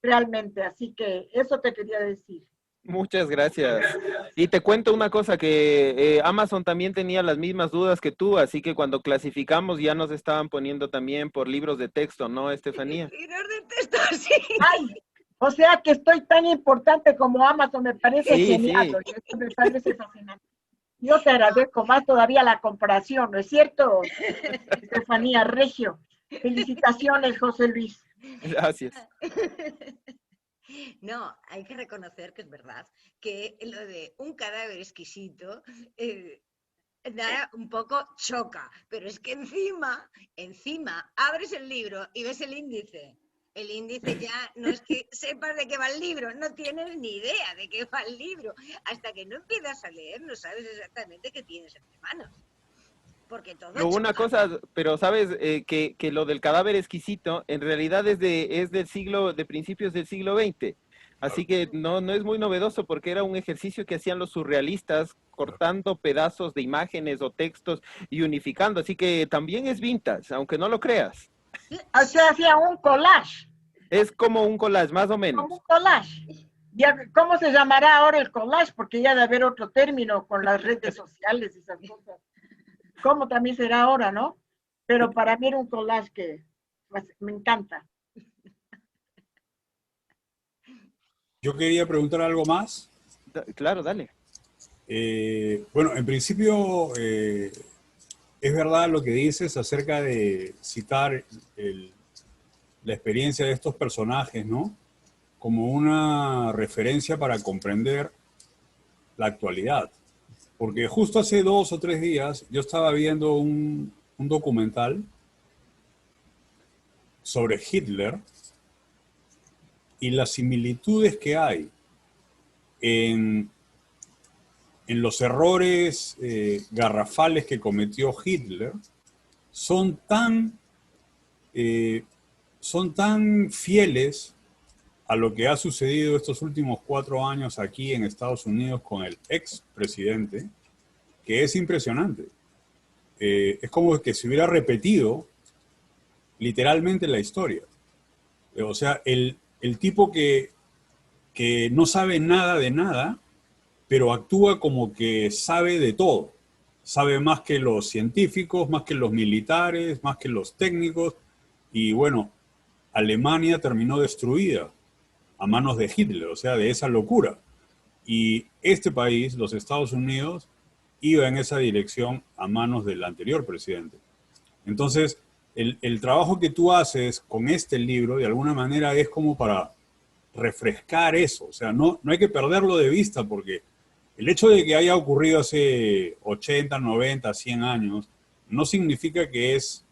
realmente. Así que eso te quería decir. Muchas gracias. Y te cuento una cosa, que Amazon también tenía las mismas dudas que tú, así que cuando clasificamos ya nos estaban poniendo también por libros de texto, ¿no, Estefanía? Libros de texto, sí. Ay, o sea que estoy tan importante como Amazon, me parece genial, Sí. Esto me parece fascinante. Yo te agradezco más todavía la comparación, ¿no es cierto, Estefanía Regio? Felicitaciones, José Luis. Gracias. No, hay que reconocer que es verdad que lo de un cadáver exquisito da un poco choca, pero es que encima abres el libro y ves el índice. El índice ya no es que sepas de qué va el libro, no tienes ni idea de qué va el libro. Hasta que no empiezas a leer no sabes exactamente qué tienes entre manos. Porque todo Pero una cosa, pero sabes que lo del cadáver exquisito en realidad es de principios del siglo XX. Así que no es muy novedoso porque era un ejercicio que hacían los surrealistas cortando pedazos de imágenes o textos y unificando. Así que también es vintage, aunque no lo creas. O sea, hacía un collage. Es como un collage, más o menos. Como un collage. Ya, ¿cómo se llamará ahora el collage? Porque ya debe haber otro término con las redes sociales y esas cosas. ¿Cómo también será ahora, no? Pero para mí era un collage que pues, me encanta. Yo quería preguntar algo más. Claro, dale. Bueno, en principio es verdad lo que dices acerca de citar la experiencia de estos personajes, ¿no? Como una referencia para comprender la actualidad. Porque justo hace 2 o 3 días yo estaba viendo un documental sobre Hitler y las similitudes que hay en los errores garrafales que cometió Hitler son tan fieles a lo que ha sucedido estos últimos 4 años aquí en Estados Unidos con el expresidente, que es impresionante. Es como que se hubiera repetido literalmente la historia. O sea, el tipo que no sabe nada de nada, pero actúa como que sabe de todo. Sabe más que los científicos, más que los militares, más que los técnicos. Y bueno, Alemania terminó destruida a manos de Hitler, o sea, de esa locura. Y este país, los Estados Unidos, iba en esa dirección a manos del anterior presidente. Entonces, el trabajo que tú haces con este libro, de alguna manera, es como para refrescar eso. O sea, no hay que perderlo de vista, porque el hecho de que haya ocurrido hace 80, 90, 100 años, no significa que es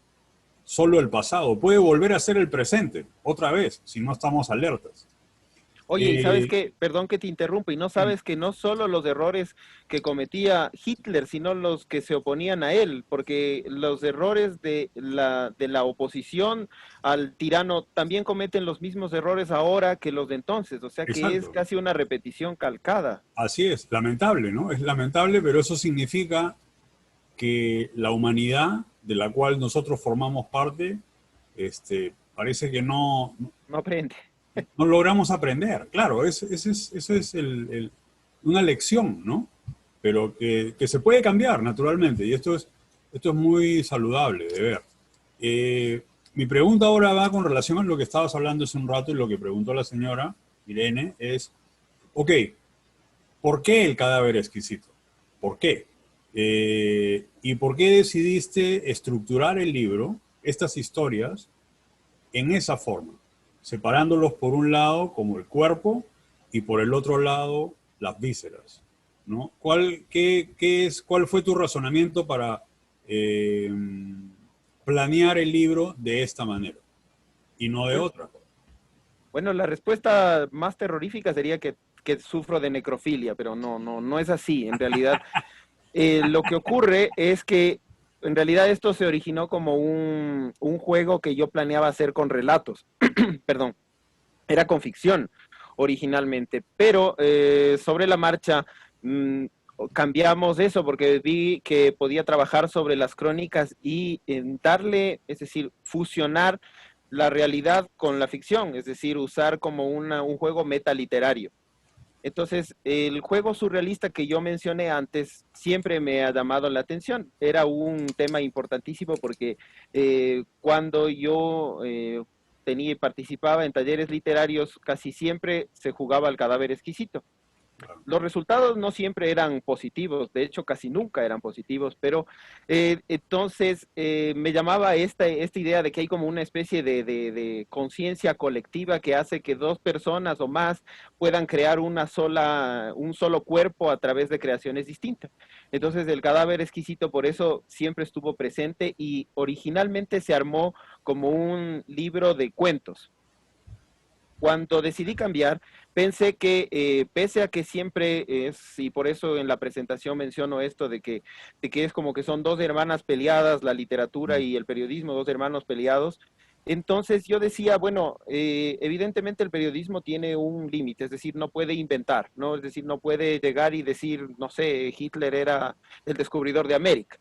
solo el pasado. Puede volver a ser el presente, otra vez, si no estamos alertas. Oye, ¿y sabes qué? Perdón que te interrumpa, y no sabes que no solo los errores que cometía Hitler, sino los que se oponían a él, porque los errores de la oposición al tirano también cometen los mismos errores ahora que los de entonces, o sea que Exacto. es casi una repetición calcada. Así es, lamentable, ¿no? Es lamentable, pero eso significa que la humanidad de la cual nosotros formamos parte, parece que no aprende. No logramos aprender. Claro, eso es una lección, ¿no? Pero que se puede cambiar naturalmente, y esto es muy saludable de ver. Mi pregunta ahora va con relación a lo que estabas hablando hace un rato y lo que preguntó la señora Irene, es, ok, ¿por qué el cadáver exquisito? ¿Por qué? ¿Y por qué decidiste estructurar el libro, estas historias, en esa forma? Separándolos por un lado como el cuerpo y por el otro lado las vísceras, ¿no? ¿Cuál fue tu razonamiento para planear el libro de esta manera y no de otra? Bueno, la respuesta más terrorífica sería que sufro de necrofilia, pero no es así. En realidad, lo que ocurre es que en realidad esto se originó como un juego que yo planeaba hacer con relatos. Perdón, era con ficción originalmente, pero sobre la marcha cambiamos eso porque vi que podía trabajar sobre las crónicas y darle, es decir, fusionar la realidad con la ficción, es decir, usar como un juego metaliterario. Entonces, el juego surrealista que yo mencioné antes siempre me ha llamado la atención. Era un tema importantísimo porque cuando yo participaba en talleres literarios, casi siempre se jugaba al cadáver exquisito. Los resultados no siempre eran positivos, de hecho casi nunca eran positivos, pero entonces me llamaba esta idea de que hay como una especie de conciencia colectiva que hace que 2 personas o más puedan crear un solo cuerpo a través de creaciones distintas. Entonces el cadáver exquisito por eso siempre estuvo presente y originalmente se armó como un libro de cuentos. Cuando decidí cambiar, pensé que pese a que siempre es, y por eso en la presentación menciono esto de que es como que son 2 hermanas peleadas, la literatura y el periodismo, 2 hermanos peleados, Entonces yo decía, bueno, evidentemente el periodismo tiene un límite, es decir, no puede inventar, ¿no? Es decir, no puede llegar y decir, no sé, Hitler era el descubridor de América.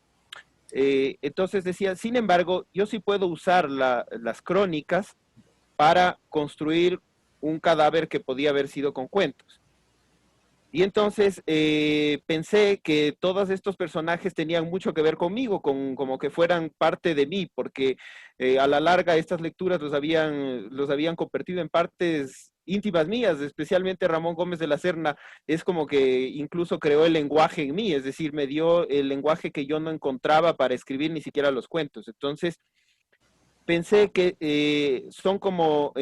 Entonces decía, sin embargo, yo sí puedo usar las crónicas para construir un cadáver que podía haber sido con cuentos. Y entonces pensé que todos estos personajes tenían mucho que ver conmigo, como que fueran parte de mí, porque a la larga estas lecturas los habían convertido en partes íntimas mías, especialmente Ramón Gómez de la Serna, es como que incluso creó el lenguaje en mí, es decir, me dio el lenguaje que yo no encontraba para escribir ni siquiera los cuentos. Entonces, pensé que son como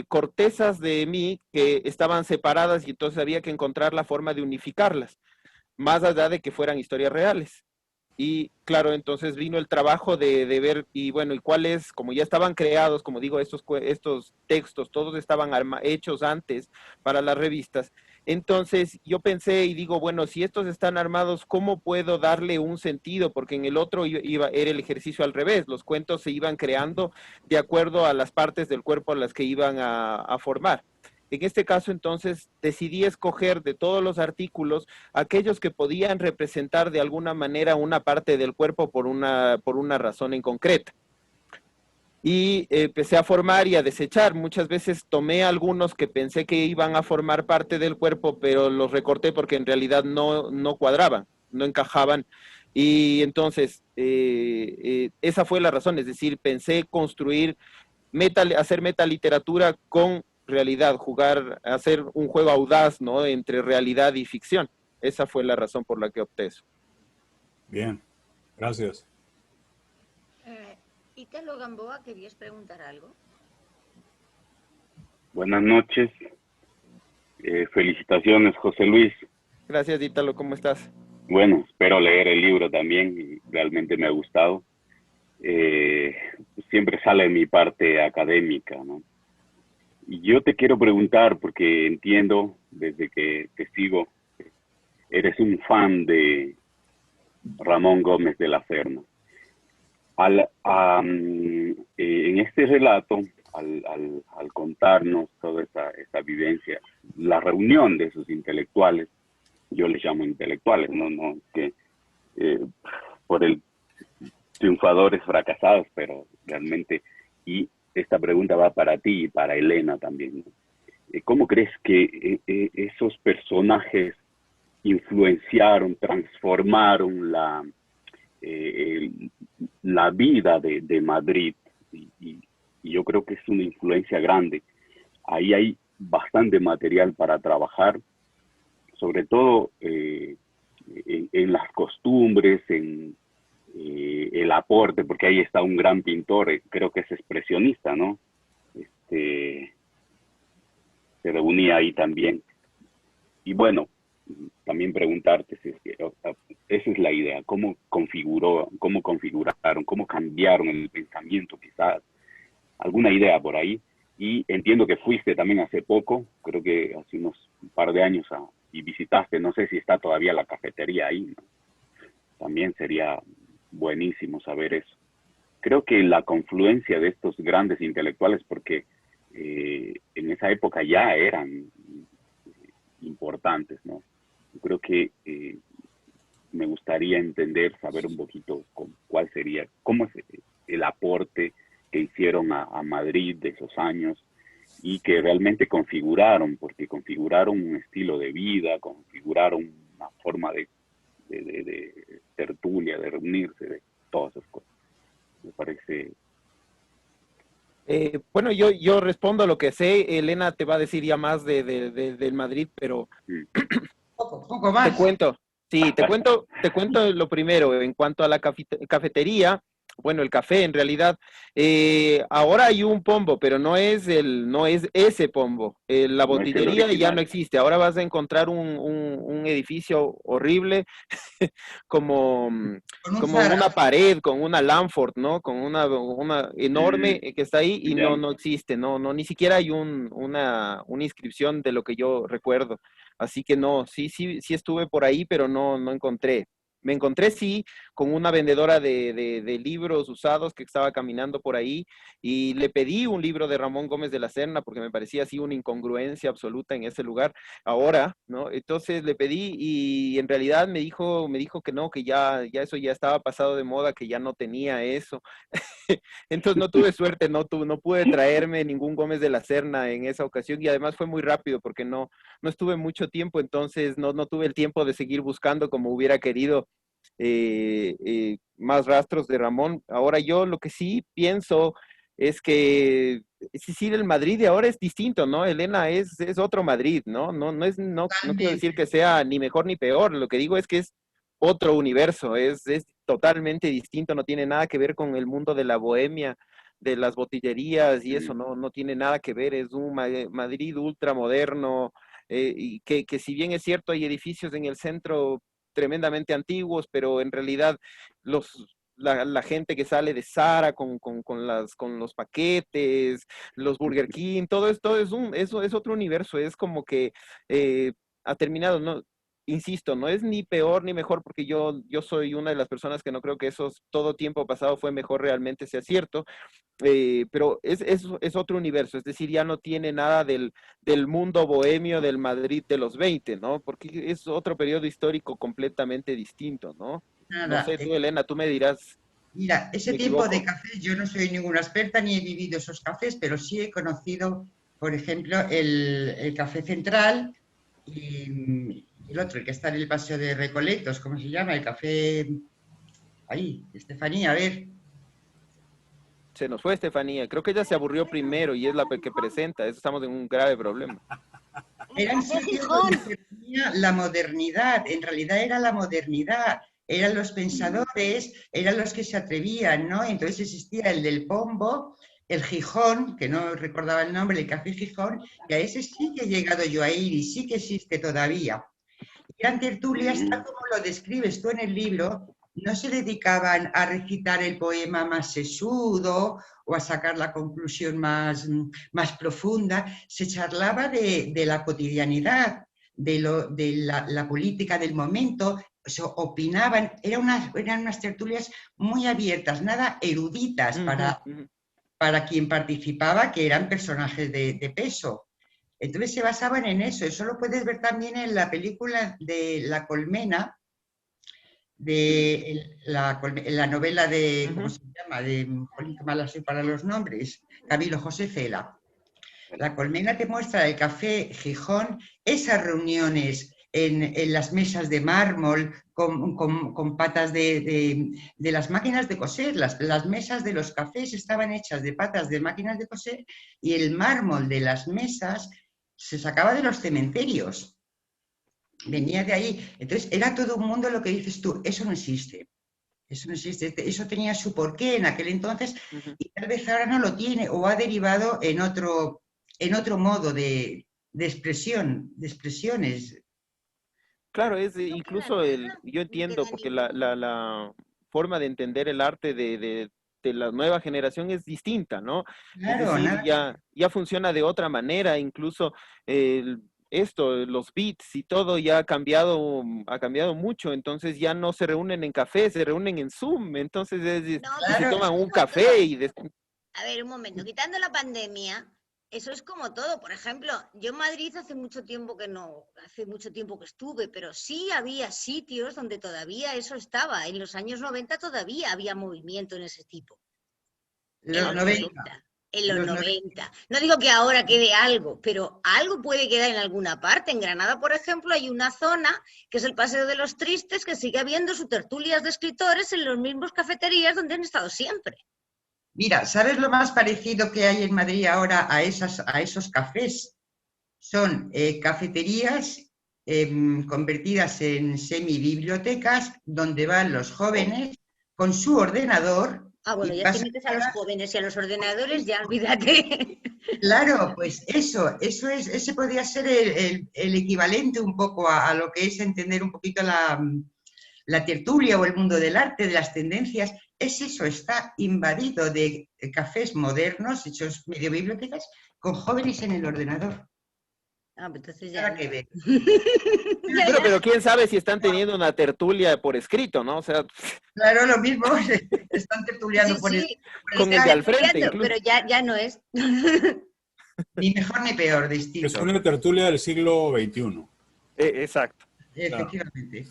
cortezas de mí que estaban separadas y entonces había que encontrar la forma de unificarlas, más allá de que fueran historias reales. Y claro, entonces vino el trabajo de ver, y bueno, y cuáles, como ya estaban creados, como digo, estos textos, todos estaban hechos antes para las revistas. Entonces yo pensé y digo, bueno, si estos están armados, ¿cómo puedo darle un sentido? Porque en el otro era el ejercicio al revés, los cuentos se iban creando de acuerdo a las partes del cuerpo a las que iban a formar. En este caso, entonces, decidí escoger de todos los artículos aquellos que podían representar de alguna manera una parte del cuerpo por una razón en concreta. Y empecé a formar y a desechar. Muchas veces tomé algunos que pensé que iban a formar parte del cuerpo, pero los recorté porque en realidad no cuadraban, no encajaban. Y entonces, esa fue la razón, es decir, pensé construir, hacer metaliteratura con realidad, hacer un juego audaz, ¿no? Entre realidad y ficción. Esa fue la razón por la que opté eso. Bien, gracias. Italo Gamboa, ¿querías preguntar algo? Buenas noches. Felicitaciones, José Luis. Gracias, Italo, ¿cómo estás? Bueno, espero leer el libro también y realmente me ha gustado. Siempre sale mi parte académica, ¿no? Y yo te quiero preguntar, porque entiendo desde que te sigo, eres un fan de Ramón Gómez de la Serna. En este relato, al contarnos toda esa vivencia, la reunión de esos intelectuales, yo les llamo intelectuales, no que por el triunfadores fracasados, pero realmente, y esta pregunta va para ti y para Elena también, ¿no? ¿Cómo crees que esos personajes influenciaron, transformaron la vida de Madrid? Y yo creo que es una influencia grande. Ahí hay bastante material para trabajar, sobre todo en las costumbres, en el aporte, porque ahí está un gran pintor, creo que es expresionista, ¿no? Se reunía ahí también. Y bueno, también preguntarte si es que esa es la idea, cómo configuraron, cómo cambiaron el pensamiento, quizás, alguna idea por ahí. Y entiendo que fuiste también hace poco, creo que hace un par de años, y visitaste, no sé si está todavía la cafetería ahí, ¿no? También sería buenísimo saber eso. Creo que la confluencia de estos grandes intelectuales, porque en esa época ya eran importantes, ¿no? Yo creo que me gustaría entender, saber un poquito cuál sería, cómo es el aporte que hicieron a Madrid de esos años y que realmente configuraron, porque configuraron un estilo de vida, configuraron una forma de tertulia, de reunirse, de todas esas cosas. Me parece... Bueno, yo respondo a lo que sé. Elena te va a decir ya más del Madrid, pero Poco más. te cuento. Sí, te cuento lo primero. En cuanto a la cafetería, bueno, el café en realidad, ahora hay un pombo, pero no es ese pombo. La No es el botillería ya original. no existe. Ahora vas a encontrar un edificio horrible como Con un como Zara. una pared, con una Lanford, ¿no? Con una enorme que está ahí y Ya. no existe, ni siquiera hay una inscripción de lo que yo recuerdo. Así que no, sí estuve por ahí, pero no encontré. Me encontré sí con una vendedora de libros usados que estaba caminando por ahí y le pedí un libro de Ramón Gómez de la Serna porque me parecía así una incongruencia absoluta en ese lugar ahora, ¿no? Entonces le pedí y en realidad me dijo que no, que ya eso ya estaba pasado de moda, que ya no tenía eso. Entonces no tuve suerte, no pude traerme ningún Gómez de la Serna en esa ocasión y además fue muy rápido porque no estuve mucho tiempo, entonces no tuve el tiempo de seguir buscando como hubiera querido más rastros de Ramón. Ahora yo lo que sí pienso es que sí, el Madrid de ahora es distinto, ¿no? Elena, es otro Madrid, ¿no? No quiero decir que sea ni mejor ni peor, lo que digo es que es otro universo, es totalmente distinto, no tiene nada que ver con el mundo de la bohemia, de las botillerías y eso, no tiene nada que ver, es un Madrid ultramoderno, y que si bien es cierto, hay edificios en el centro tremendamente antiguos, pero en realidad la gente que sale de Zara con los paquetes, los Burger King, todo esto eso es otro universo, es como que ha terminado, ¿no? Insisto, no es ni peor ni mejor, porque yo soy una de las personas que no creo que todo tiempo pasado fue mejor realmente sea cierto, pero es otro universo, es decir, ya no tiene nada del mundo bohemio del Madrid de los 20, ¿no? Porque es otro periodo histórico completamente distinto, ¿no? No Nada. sé, tú, Elena, tú me dirás, Mira, ese ¿me tipo de equivoco? cafés, yo no soy ninguna experta ni he vivido esos cafés, pero sí he conocido, por ejemplo, el Café Central y el otro, el que está en el Paseo de Recoletos, ¿cómo se llama? El café, ahí, Estefanía, a ver. Se nos fue Estefanía, creo que ella se aburrió primero y es la que presenta, eso estamos en un grave problema. Eran Café sitios Gijón. donde se ponía la modernidad, en realidad era la modernidad, eran los pensadores, eran los que se atrevían, ¿no? Entonces existía el del Pombo, el Gijón, que no recordaba el nombre, el Café Gijón, y a ese sí que he llegado yo a ir y sí que existe todavía. Eran tertulias, tal como lo describes tú en el libro, no se dedicaban a recitar el poema más sesudo o a sacar la conclusión más profunda, se charlaba de la cotidianidad, de la política del momento, opinaban, eran unas tertulias muy abiertas, nada eruditas para quien participaba, que eran personajes de peso. Entonces se basaban en eso lo puedes ver también en la película de La Colmena, en la novela de, ¿cómo se llama? Jolín, qué mala soy para los nombres, Camilo José Cela. La Colmena te muestra el Café Gijón, esas reuniones en las mesas de mármol con patas de las máquinas de coser. Las mesas de los cafés estaban hechas de patas de máquinas de coser y el mármol de las mesas se sacaba de los cementerios, venía de ahí. Entonces era todo un mundo, lo que dices tú, eso no existe. Eso no existe, eso tenía su porqué en aquel entonces y tal vez ahora no lo tiene o ha derivado en otro modo de expresión, de expresiones. Claro, es No queda incluso nada, yo no entiendo, queda porque ningún. la forma de entender el arte de la nueva generación es distinta, ¿no? Es Claro, decir, nada. ya funciona de otra manera, incluso los beats y todo ya ha cambiado mucho, entonces ya no se reúnen en café, se reúnen en Zoom, entonces No, y se pero Claro, eso toman es un como café todo. y A ver, un momento, quitando la pandemia, eso es como todo. Por ejemplo, yo en Madrid hace mucho tiempo que no, hace mucho tiempo que estuve, pero sí había sitios donde todavía eso estaba. En los años 90 todavía había movimiento en ese tipo. En los ¿Ah, los sí? 90, 90. En los los 90. 90. No digo que ahora quede algo, pero algo puede quedar en alguna parte. En Granada, por ejemplo, hay una zona que es el Paseo de los Tristes, que sigue habiendo sus tertulias de escritores en los mismos cafeterías donde han estado siempre. Mira, ¿sabes lo más parecido que hay en Madrid ahora a esos cafés? Son cafeterías convertidas en semibibliotecas donde van los jóvenes con su ordenador Ah, bueno, y ya si pasan metes a los horas. jóvenes y a los ordenadores, ya olvídate. Claro, pues ese podría ser el equivalente un poco a lo que es entender un poquito la tertulia o el mundo del arte, de las tendencias. Es eso, está invadido de cafés modernos, hechos medio bibliotecas, con jóvenes en el ordenador. Ah, pues entonces ya Nada no. que ver. Ya, ya. Pero quién sabe si están teniendo una tertulia por escrito, ¿no? O sea, Claro, lo mismo, están tertuliando Sí, por sí, con el están de al frente, estudiando, incluso. pero ya no es. ni mejor ni peor, Es distinto. una tertulia del siglo XXI. Exacto. Efectivamente.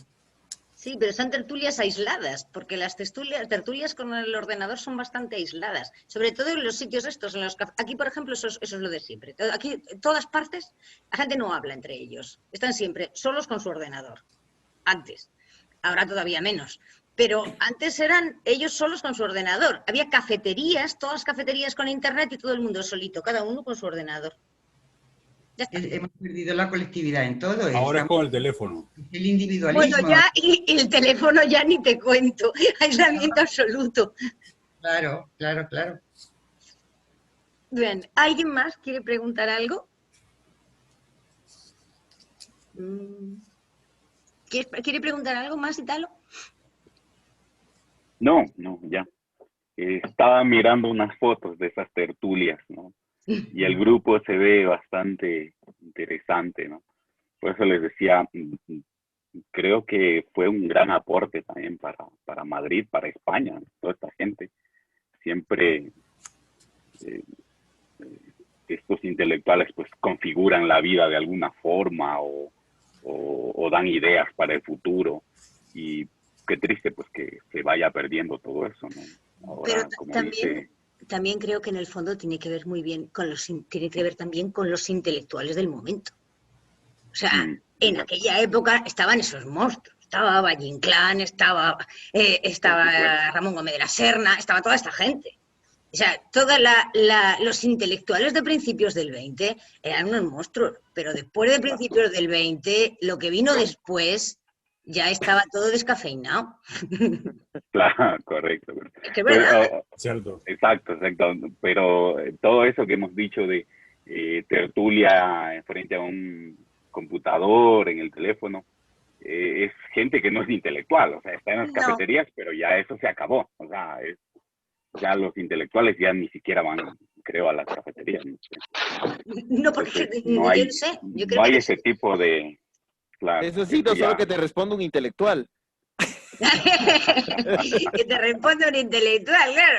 Sí, pero son tertulias aisladas, porque las tertulias con el ordenador son bastante aisladas, sobre todo en los sitios estos, en los aquí, por ejemplo, eso es lo de siempre. Aquí, en todas partes, la gente no habla entre ellos, están siempre solos con su ordenador. Antes, ahora todavía menos, pero antes eran ellos solos con su ordenador. Había cafeterías, todas cafeterías con internet y todo el mundo solito, cada uno con su ordenador. Ya está. Hemos perdido la colectividad en todo. Ahora es Estamos con el teléfono. el individualismo. Bueno, ya, y el teléfono ya ni te cuento, aislamiento absoluto. Claro, claro, claro. Bien, ¿alguien más quiere preguntar algo? ¿Quiere preguntar algo más, Italo? No, ya. Estaba mirando unas fotos de esas tertulias, ¿no? Y el grupo se ve bastante interesante, ¿no? Por eso les decía, creo que fue un gran aporte también para Madrid, para España, toda esta gente. Siempre estos intelectuales pues configuran la vida de alguna forma o dan ideas para el futuro. Y qué triste pues que se vaya perdiendo todo eso, ¿no? Ahora, Pero como también creo que en el fondo tiene que ver muy bien tiene que ver también con los intelectuales del momento. O sea, en aquella época estaban esos monstruos. Estaba Valle Inclán, estaba Ramón Gómez de la Serna, estaba toda esta gente. O sea, los intelectuales de principios del 20 eran unos monstruos, pero después de principios del 20, lo que vino después ya estaba todo descafeinado. Claro, correcto. Es que es verdad. Cierto. Exacto. Pero todo eso que hemos dicho de tertulia frente a un computador, en el teléfono, es gente que no es intelectual, o sea, está en las cafeterías, pero ya eso se acabó. O sea, ya los intelectuales ya ni siquiera van, creo, a las cafeterías. No, porque entonces, yo no sé. Yo creo no hay que ese tipo de... Claro, Necesito solo que te responda un intelectual. Que te responda un intelectual, claro.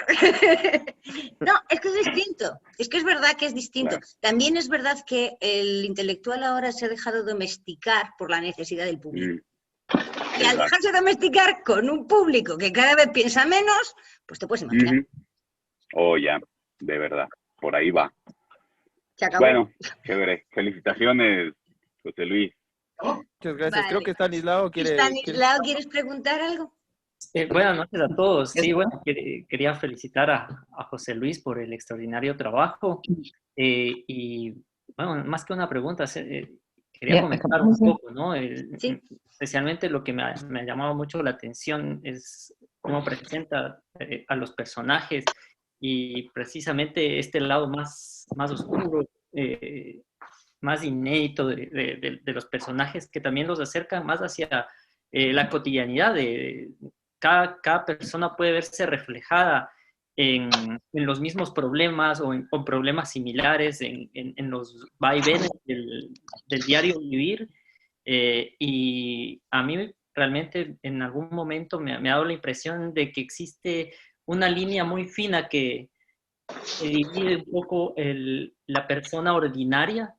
No, es que es distinto. Es que es verdad que es distinto. Claro. También es verdad que el intelectual ahora se ha dejado domesticar por la necesidad del público. Y al dejarse domesticar con un público que cada vez piensa menos, pues te puedes imaginar. Oh, ya, de verdad. Por ahí va. Se acabó. Bueno, chévere. Felicitaciones, José Luis. Muchas gracias. Vale. Creo que Stanislao Stanislao, ¿quieres preguntar algo? Buenas noches a todos. Sí, bueno, quería felicitar a José Luis por el extraordinario trabajo. Y, bueno, más que una pregunta, quería comentar un poco, ¿no? Sí. Especialmente lo que me ha llamado mucho la atención es cómo presenta a los personajes y precisamente este lado más oscuro, más inédito de los personajes, que también los acerca más hacia la cotidianidad. Cada persona puede verse reflejada en los mismos problemas o en problemas similares, en los vaivenes del diario vivir. Y a mí realmente en algún momento me ha dado la impresión de que existe una línea muy fina que divide un poco la persona ordinaria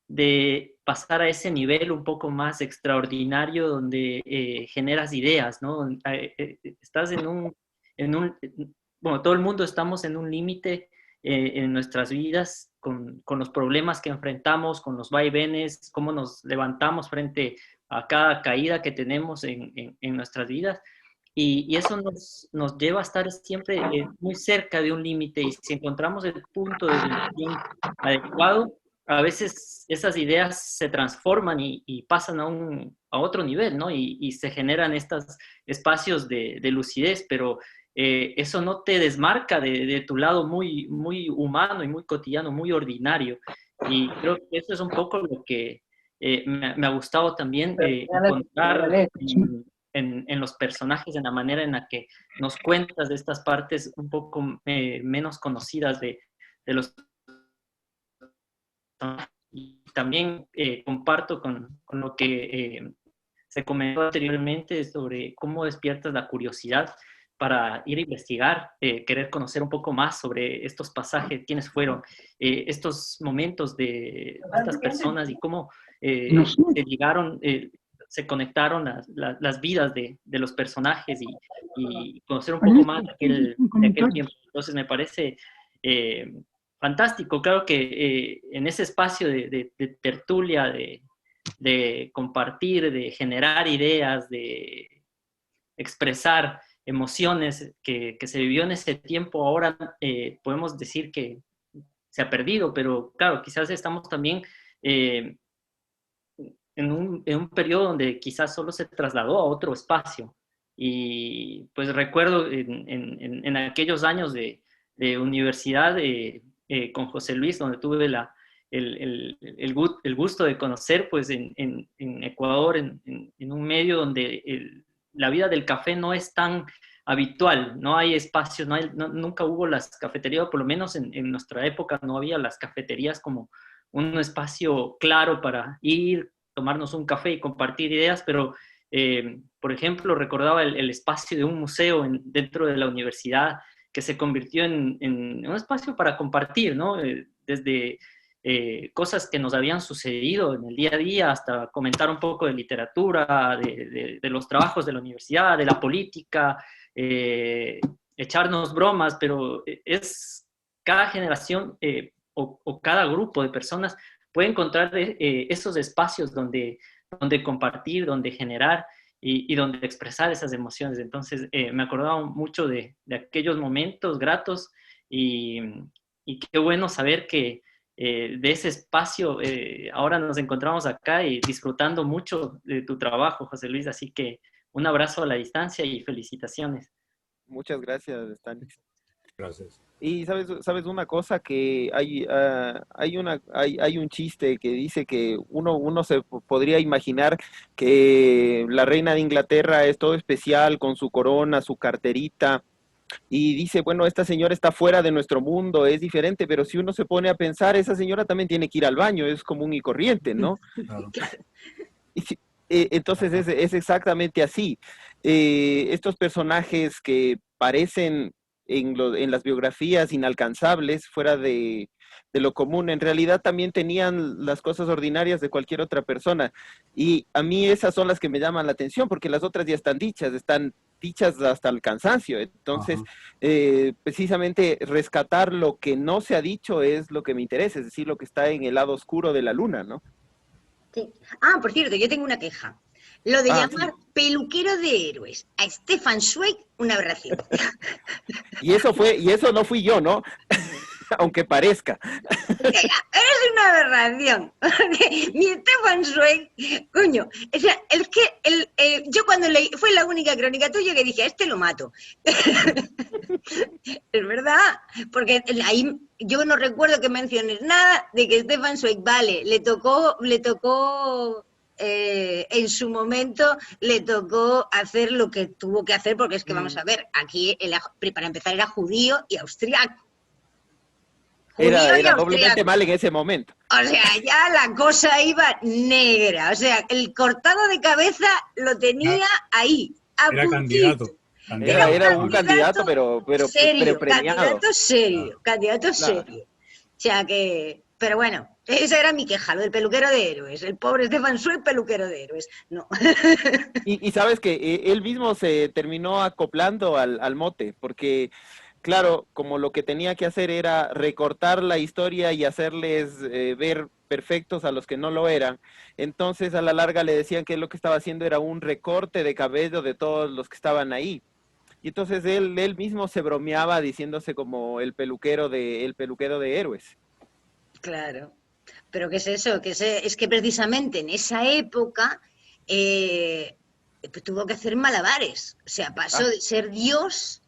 de pasar a ese nivel un poco más extraordinario donde generas ideas, ¿no? Estás bueno, todo el mundo estamos en un límite en nuestras vidas con los problemas que enfrentamos, con los vaivenes, cómo nos levantamos frente a cada caída que tenemos en nuestras vidas. Y eso nos lleva a estar siempre muy cerca de un límite, y si encontramos el punto de visión adecuado, a veces esas ideas se transforman y pasan a otro nivel, ¿no? Y se generan estos espacios de lucidez, pero eso no te desmarca de tu lado muy, muy humano y muy cotidiano, muy ordinario. Y creo que eso es un poco lo que me ha gustado también encontrar en los personajes, en la manera en la que nos cuentas de estas partes un poco menos conocidas de los y también comparto con lo que se comentó anteriormente sobre cómo despiertas la curiosidad para ir a investigar, querer conocer un poco más sobre estos pasajes, quiénes fueron estos momentos de estas personas y cómo se ligaron, se conectaron las vidas de los personajes y conocer un poco más de aquel tiempo. Entonces me parece fantástico. Claro que en ese espacio de tertulia, de compartir, de generar ideas, de expresar emociones que se vivió en ese tiempo, ahora podemos decir que se ha perdido, pero claro, quizás estamos también en un periodo donde quizás solo se trasladó a otro espacio. Y pues recuerdo en aquellos años de universidad con José Luis, donde tuve el gusto de conocer, pues en Ecuador, en un medio donde la vida del café no es tan habitual, no hay espacios, nunca hubo las cafeterías, por lo menos en nuestra época no había las cafeterías como un espacio claro para ir, tomarnos un café y compartir ideas, pero por ejemplo recordaba el espacio de un museo dentro de la universidad que se convirtió en un espacio para compartir, ¿no? Desde cosas que nos habían sucedido en el día a día, hasta comentar un poco de literatura, de los trabajos de la universidad, de la política, echarnos bromas, pero cada generación o cada grupo de personas puede encontrar esos espacios donde compartir, donde generar y donde expresar esas emociones. Entonces me acordaba mucho de aquellos momentos gratos y qué bueno saber que de ese espacio ahora nos encontramos acá y disfrutando mucho de tu trabajo, José Luis, así que un abrazo a la distancia y felicitaciones. Muchas gracias, Stanis. Gracias. Y sabes una cosa, que hay un chiste que dice que uno se podría imaginar que la reina de Inglaterra es todo especial con su corona, su carterita, y dice, bueno, esta señora está fuera de nuestro mundo, es diferente, pero si uno se pone a pensar, esa señora también tiene que ir al baño, es común y corriente, ¿no? Claro. Entonces es exactamente así. Estos personajes que parecen en las biografías inalcanzables, fuera de lo común, en realidad también tenían las cosas ordinarias de cualquier otra persona. Y a mí esas son las que me llaman la atención, porque las otras ya están dichas hasta el cansancio. Entonces, precisamente rescatar lo que no se ha dicho es lo que me interesa, es decir, lo que está en el lado oscuro de la luna, ¿no? Sí. Ah, por cierto, yo tengo una queja. Lo de llamar peluquero de héroes a Stefan Zweig, una aberración. Y eso no fui yo, ¿no? Aunque parezca. Eres una aberración. Mi Stefan Zweig, coño, o sea, es que yo cuando leí, fue la única crónica tuya que dije, a este lo mato. Es verdad, porque ahí yo no recuerdo que menciones nada de que Stefan Zweig, vale, le tocó en su momento le tocó hacer lo que tuvo que hacer, porque es que vamos a ver, aquí para empezar era judío y austriaco. Era doblemente mal en ese momento. O sea, ya la cosa iba negra. O sea, el cortado de cabeza lo tenía ahí, a era puntito. Era un candidato, pero serio, premiado. Candidato serio. O sea que, pero bueno, esa era mi queja, lo del peluquero de héroes. El pobre Stefan Zweig, peluquero de héroes. No. Y sabes que él mismo se terminó acoplando al mote, porque claro, como lo que tenía que hacer era recortar la historia y hacerles ver perfectos a los que no lo eran, entonces a la larga le decían que lo que estaba haciendo era un recorte de cabello de todos los que estaban ahí. Y entonces él mismo se bromeaba diciéndose como el peluquero de héroes. Claro. Pero ¿qué es eso? Es que precisamente en esa época pues tuvo que hacer malabares. O sea, pasó de ser Dios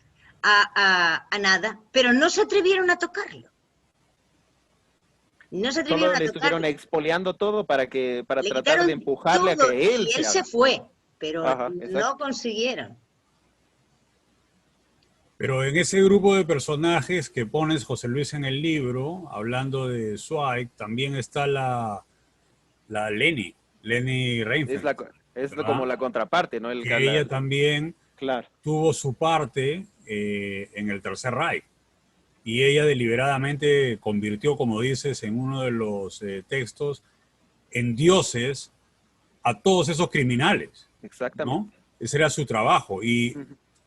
a nada, pero no se atrevieron a tocarlo. No se atrevieron Solo a le tocarlo. estuvieron expoliando todo para tratar de empujarle todo, a que él y él se fue, pero Ajá, no consiguieron. Pero en ese grupo de personajes que pones, José Luis, en el libro, hablando de Zweig, también está la Leni Reinfeldt, Es ¿verdad? como la contraparte, ¿no? Que ella también claro. tuvo su parte en el Tercer Reich. Y ella deliberadamente convirtió, como dices en uno de los textos, en dioses a todos esos criminales. Exactamente. ¿No? Ese era su trabajo.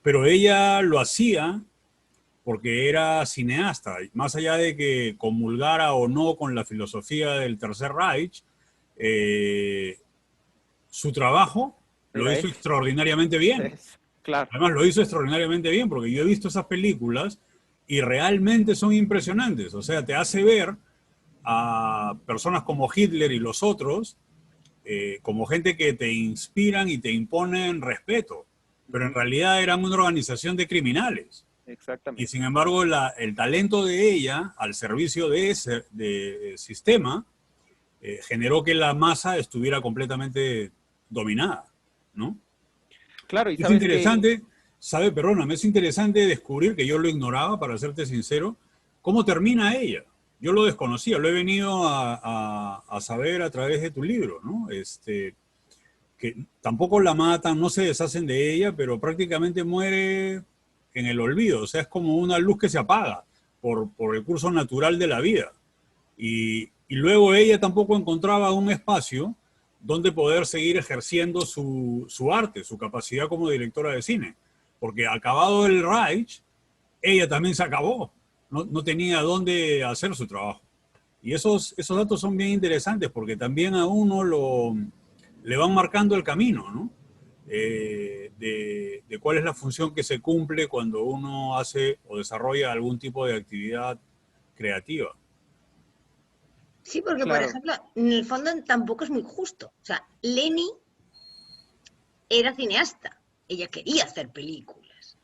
Pero ella lo hacía porque era cineasta. Más allá de que comulgara o no con la filosofía del Tercer Reich, su trabajo lo hizo extraordinariamente bien. Claro. Además, lo hizo extraordinariamente bien porque yo he visto esas películas y realmente son impresionantes. O sea, te hace ver a personas como Hitler y los otros como gente que te inspiran y te imponen respeto, pero en realidad eran una organización de criminales. Exactamente. Y sin embargo, el talento de ella al servicio de ese sistema generó que la masa estuviera completamente dominada, ¿no? Claro, y es sabes interesante, perdóname, es interesante descubrir, que yo lo ignoraba, para serte sincero, cómo termina ella. Yo lo desconocía, lo he venido a saber a través de tu libro, ¿no? Que tampoco la matan, no se deshacen de ella, pero prácticamente muere en el olvido. O sea, es como una luz que se apaga por el curso natural de la vida. Y luego ella tampoco encontraba un espacio donde poder seguir ejerciendo su arte, su capacidad como directora de cine. Porque acabado el Reich, ella también se acabó. No tenía dónde hacer su trabajo. Y esos datos son bien interesantes porque también a uno le van marcando el camino, ¿no? De cuál es la función que se cumple cuando uno hace o desarrolla algún tipo de actividad creativa. Sí, porque, Claro. por ejemplo, en el fondo tampoco es muy justo. O sea, Leni era cineasta. Ella quería hacer películas.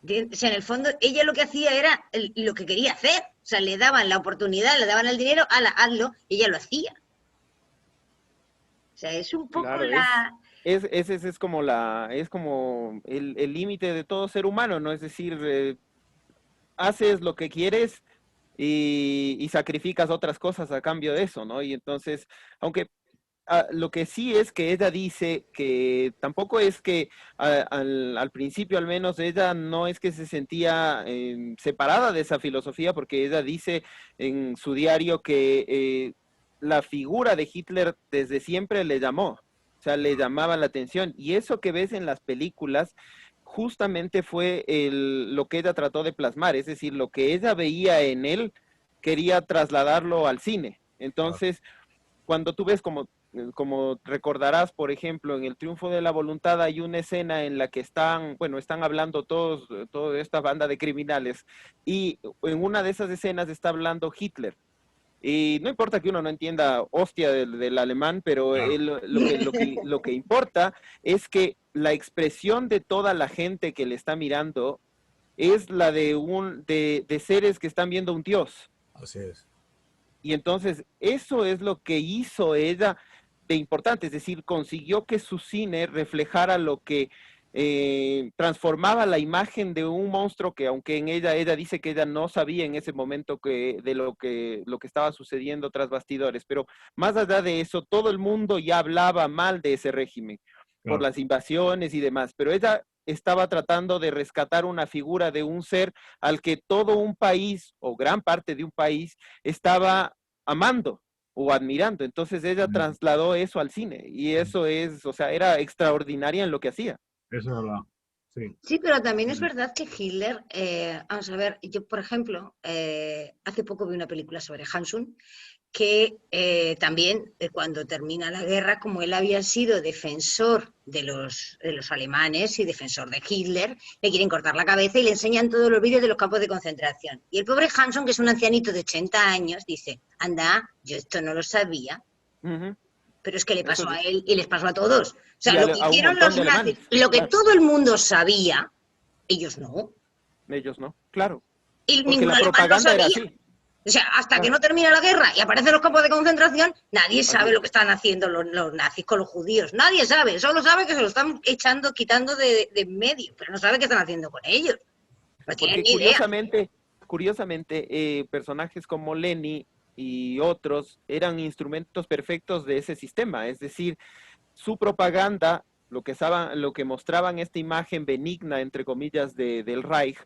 O sea, en el fondo, ella lo que hacía era lo que quería hacer. O sea, le daban la oportunidad, le daban el dinero, hazlo, y ella lo hacía. O sea, es un poco Claro, ese es como el límite de todo ser humano, ¿no? Es decir, haces lo que quieres y sacrificas otras cosas a cambio de eso, ¿no? Y entonces, aunque lo que sí es que ella dice que tampoco es que al principio al menos ella no es que se sentía separada de esa filosofía, porque ella dice en su diario que la figura de Hitler desde siempre le llamó, o sea, le llamaba la atención. Y eso que ves en las películas justamente fue lo que ella trató de plasmar, es decir, lo que ella veía en él, quería trasladarlo al cine. Entonces, cuando tú ves como recordarás, por ejemplo, en El Triunfo de la Voluntad hay una escena en la que están hablando toda esta banda de criminales, y en una de esas escenas está hablando Hitler. Y no importa que uno no entienda hostia del alemán, pero lo que importa es que la expresión de toda la gente que le está mirando es la de seres que están viendo un dios. Así es. Y entonces eso es lo que hizo ella de importante, es decir, consiguió que su cine reflejara lo que transformaba la imagen de un monstruo que, aunque en ella dice que ella no sabía en ese momento de lo que estaba sucediendo tras bastidores, pero más allá de eso, todo el mundo ya hablaba mal de ese régimen por las invasiones y demás, pero ella estaba tratando de rescatar una figura de un ser al que todo un país o gran parte de un país estaba amando o admirando. Entonces ella trasladó eso al cine y eso es, o sea, era extraordinaria en lo que hacía. Eso es verdad. Sí. Sí, pero también es verdad que Hitler, vamos a ver, yo por ejemplo, hace poco vi una película sobre Hansun, que también cuando termina la guerra, como él había sido defensor de los alemanes y defensor de Hitler, le quieren cortar la cabeza y le enseñan todos los vídeos de los campos de concentración. Y el pobre Hanson, que es un ancianito de 80 años, dice, anda, yo esto no lo sabía. Pero es que le pasó a él y les pasó a todos. O sea, lo que hicieron los nazis, lo que todo el mundo sabía, ellos no. Ellos no, claro. Y porque la propaganda era así. O sea, hasta que no termina la guerra y aparecen los campos de concentración, nadie sabe Así. lo que están haciendo los nazis con los judíos. Nadie sabe, solo sabe que se lo están echando, quitando de en medio, pero no sabe qué están haciendo con ellos. No tienen Porque ni idea. curiosamente, personajes como Lenny y otros eran instrumentos perfectos de ese sistema, es decir, su propaganda, lo que mostraban esta imagen benigna, entre comillas, del Reich,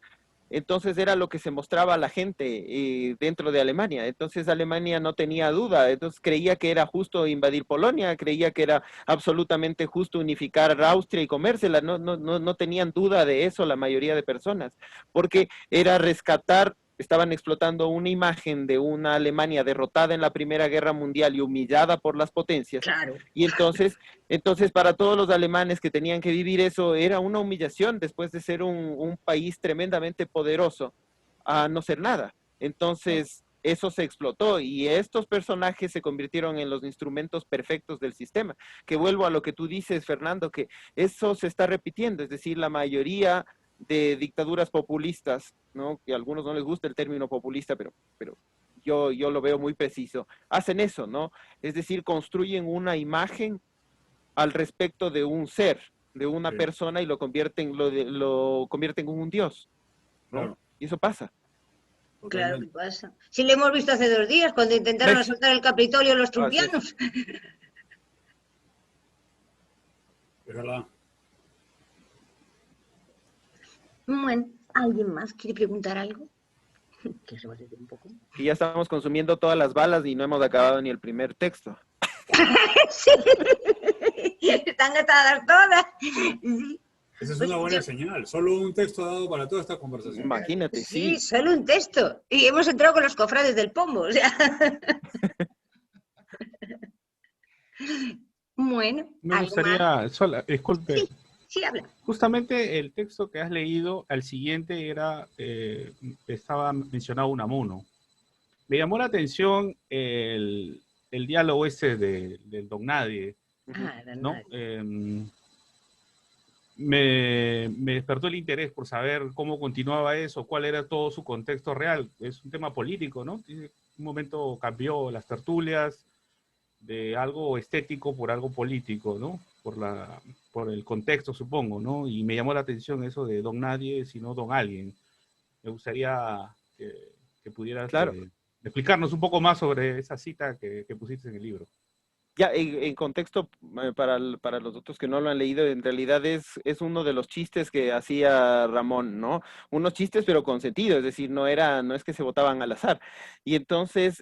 entonces era lo que se mostraba a la gente dentro de Alemania. Entonces Alemania no tenía duda, entonces creía que era justo invadir Polonia, creía que era absolutamente justo unificar Austria y comérsela, no tenían duda de eso la mayoría de personas, porque era rescatar, estaban explotando una imagen de una Alemania derrotada en la Primera Guerra Mundial y humillada por las potencias, Claro. y entonces, para todos los alemanes que tenían que vivir eso, era una humillación después de ser un país tremendamente poderoso a no ser nada. Entonces, eso se explotó y estos personajes se convirtieron en los instrumentos perfectos del sistema. Que vuelvo a lo que tú dices, Fernando, que eso se está repitiendo, es decir, la mayoría de dictaduras populistas, ¿no? Que a algunos no les gusta el término populista, pero yo lo veo muy preciso, hacen eso, ¿no? Es decir, construyen una imagen al respecto de un ser, de una Sí. persona y lo convierten en un dios, ¿no? Claro, Y eso pasa. Claro que totalmente. pasa. Si lo hemos visto hace 2 días, cuando intentaron ¿Ves? asaltar el Capitolio los Así es. trumpianos. Es verdad. Bueno, ¿alguien más quiere preguntar algo? Que se va a decir un poco. Y ya estamos consumiendo todas las balas y no hemos acabado ni el primer texto. Sí. Están gastadas todas. Sí. Esa es Pues una buena yo- señal. Solo un texto ha dado para toda esta conversación. Imagínate, Sí, sí. solo un texto. Y hemos entrado con los cofrades del pombo. O sea. Bueno, Me ¿algo más? gustaría, disculpe, Sí, sí, habla. justamente el texto que has leído, al siguiente estaba mencionado Unamuno. Me llamó la atención el diálogo del Don Nadie, Ah, ¿no? nadie. Me despertó el interés por saber cómo continuaba eso, cuál era todo su contexto real. Es un tema político, ¿no? En un momento cambió las tertulias de algo estético por algo político, ¿no? Por el contexto, supongo, ¿no? Y me llamó la atención eso de Don Nadie, sino Don Alguien. Me gustaría que pudieras Claro. explicarnos un poco más sobre esa cita que pusiste en el libro. Ya, en contexto, para los otros que no lo han leído, en realidad es uno de los chistes que hacía Ramón, ¿no? Unos chistes, pero con sentido, es decir, no es que se votaban al azar. Y entonces,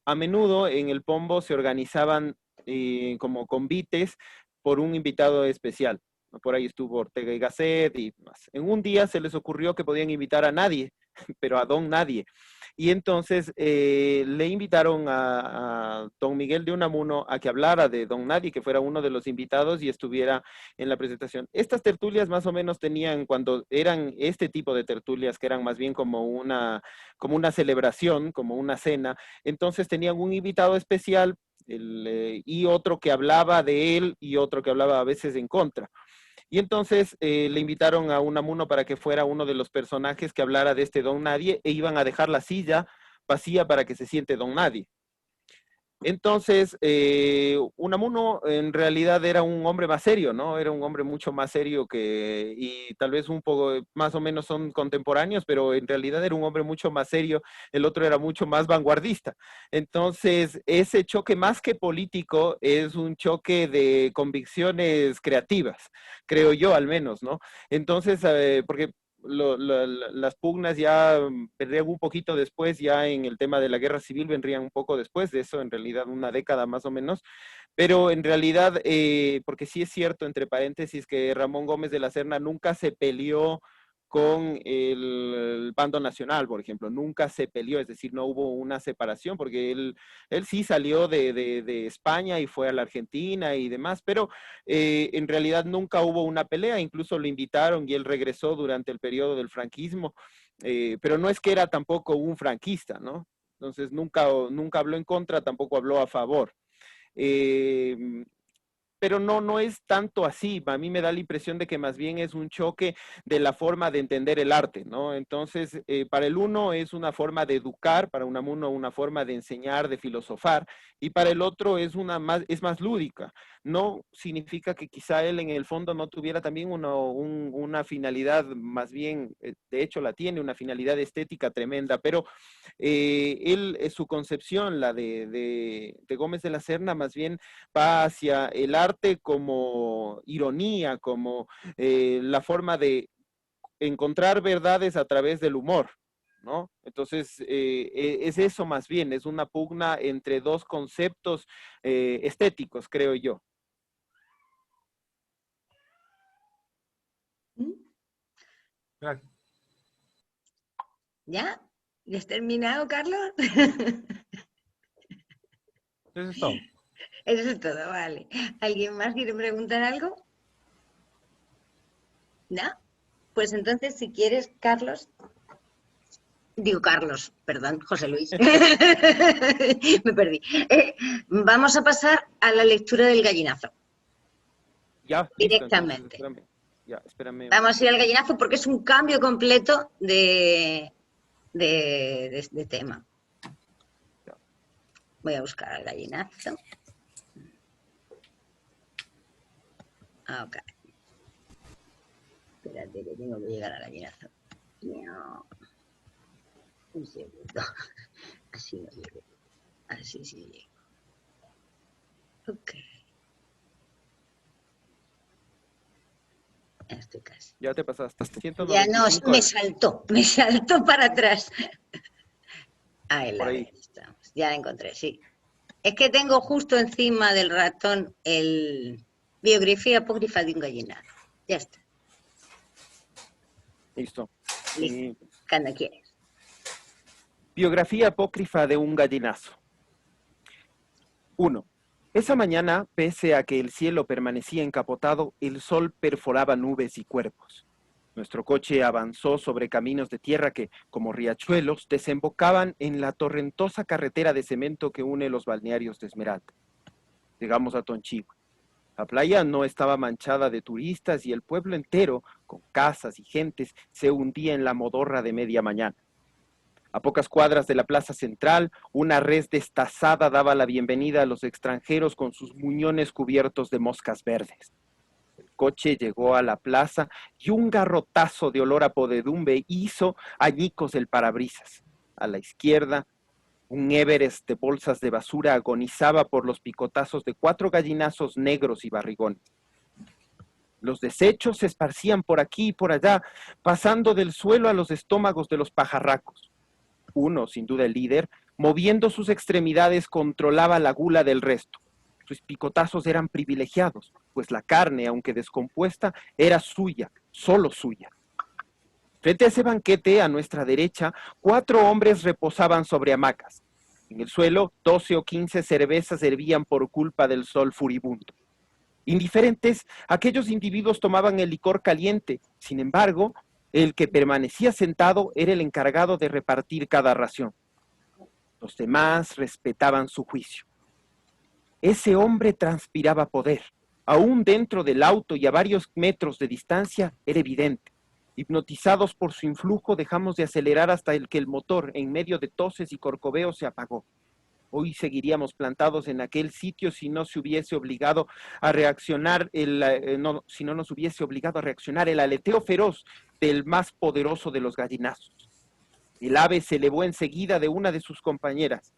a menudo en el Pombo se organizaban como convites por un invitado especial, ¿no? Por ahí estuvo Ortega y Gasset y más. En un día se les ocurrió que podían invitar a nadie, pero a Don Nadie. Y entonces le invitaron a don Miguel de Unamuno a que hablara de Don Nadie, que fuera uno de los invitados y estuviera en la presentación. Estas tertulias más o menos tenían, cuando eran este tipo de tertulias, que eran más bien como una celebración, como una cena, entonces tenían un invitado especial y otro que hablaba de él y otro que hablaba a veces en contra. Y entonces le invitaron a Unamuno para que fuera uno de los personajes que hablara de este Don Nadie e iban a dejar la silla vacía para que se siente Don Nadie. Entonces, Unamuno en realidad era un hombre más serio, ¿no? Era un hombre mucho más serio y tal vez un poco, más o menos son contemporáneos, pero en realidad era un hombre mucho más serio, el otro era mucho más vanguardista. Entonces, ese choque más que político es un choque de convicciones creativas, creo yo al menos, ¿no? Entonces, porque las pugnas ya vendrían un poquito después, ya en el tema de la guerra civil vendrían un poco después de eso, en realidad una década más o menos, pero en realidad, porque sí es cierto, entre paréntesis, que Ramón Gómez de la Serna nunca se peleó con el bando nacional, por ejemplo, nunca se peleó, es decir, no hubo una separación, porque él sí salió de España y fue a la Argentina y demás, pero en realidad nunca hubo una pelea, incluso lo invitaron y él regresó durante el periodo del franquismo, pero no es que era tampoco un franquista, ¿no? Entonces nunca habló en contra, tampoco habló a favor. pero no es tanto así. A mí me da la impresión de que más bien es un choque de la forma de entender el arte, ¿no? Entonces, para el uno es una forma de educar, para Unamuno una forma de enseñar, de filosofar, y para el otro es más lúdica. No significa que quizá él en el fondo no tuviera también una finalidad, más bien, de hecho la tiene, una finalidad estética tremenda, pero su concepción, la de Gómez de la Serna, más bien va hacia el arte como ironía, como la forma de encontrar verdades a través del humor, ¿no? Entonces, es eso más bien, es una pugna entre dos conceptos estéticos, creo yo. Gracias. ¿Ya? ¿Ya has terminado, Carlos? Eso es todo. Eso es todo, vale. ¿Alguien más quiere preguntar algo? ¿No? Pues entonces, si quieres, Carlos... Digo Carlos, perdón, José Luis. Me perdí. Vamos a pasar a la lectura del gallinazo. Ya, Directamente. Listo, entonces, espérame. Vamos a ir al gallinazo porque es un cambio completo de tema. Voy a buscar al gallinazo. Ok. Espérate, que tengo que llegar al gallinazo. No. Un segundo. Así no llego. Así sí llego. Ok. Ya estoy casi. Ya te pasaste. Ya no, 195 me saltó para atrás. Ahí por ahí. estamos. Ya la encontré, sí. Es que tengo justo encima del ratón el biografía apócrifa de un gallinazo. Ya está. Listo. Listo. Cuando quieres. Biografía apócrifa de un gallinazo. 1. Esa mañana, pese a que el cielo permanecía encapotado, el sol perforaba nubes y cuerpos. Nuestro coche avanzó sobre caminos de tierra que, como riachuelos, desembocaban en la torrentosa carretera de cemento que une los balnearios de Esmeralda. Llegamos a Tonchigua. La playa no estaba manchada de turistas y el pueblo entero, con casas y gentes, se hundía en la modorra de media mañana. A pocas cuadras de la plaza central, una res destazada daba la bienvenida a los extranjeros con sus muñones cubiertos de moscas verdes. El coche llegó a la plaza y un garrotazo de olor a podredumbre hizo añicos el parabrisas. A la izquierda, un Everest de bolsas de basura agonizaba por los picotazos de 4 gallinazos negros y barrigones. Los desechos se esparcían por aquí y por allá, pasando del suelo a los estómagos de los pajarracos. Uno, sin duda el líder, moviendo sus extremidades, controlaba la gula del resto. Sus picotazos eran privilegiados, pues la carne, aunque descompuesta, era suya, solo suya. Frente a ese banquete, a nuestra derecha, 4 hombres reposaban sobre hamacas. En el suelo, 12 o 15 cervezas hervían por culpa del sol furibundo. Indiferentes, aquellos individuos tomaban el licor caliente. Sin embargo, el que permanecía sentado era el encargado de repartir cada ración. Los demás respetaban su juicio. Ese hombre transpiraba poder. Aún dentro del auto y a varios metros de distancia, era evidente. Hipnotizados por su influjo, dejamos de acelerar hasta que el motor, en medio de toses y corcoveos, se apagó. Hoy seguiríamos plantados en aquel sitio si no se hubiese obligado a reaccionar si no nos hubiese obligado a reaccionar el aleteo feroz del más poderoso de los gallinazos. El ave se elevó enseguida de una de sus compañeras.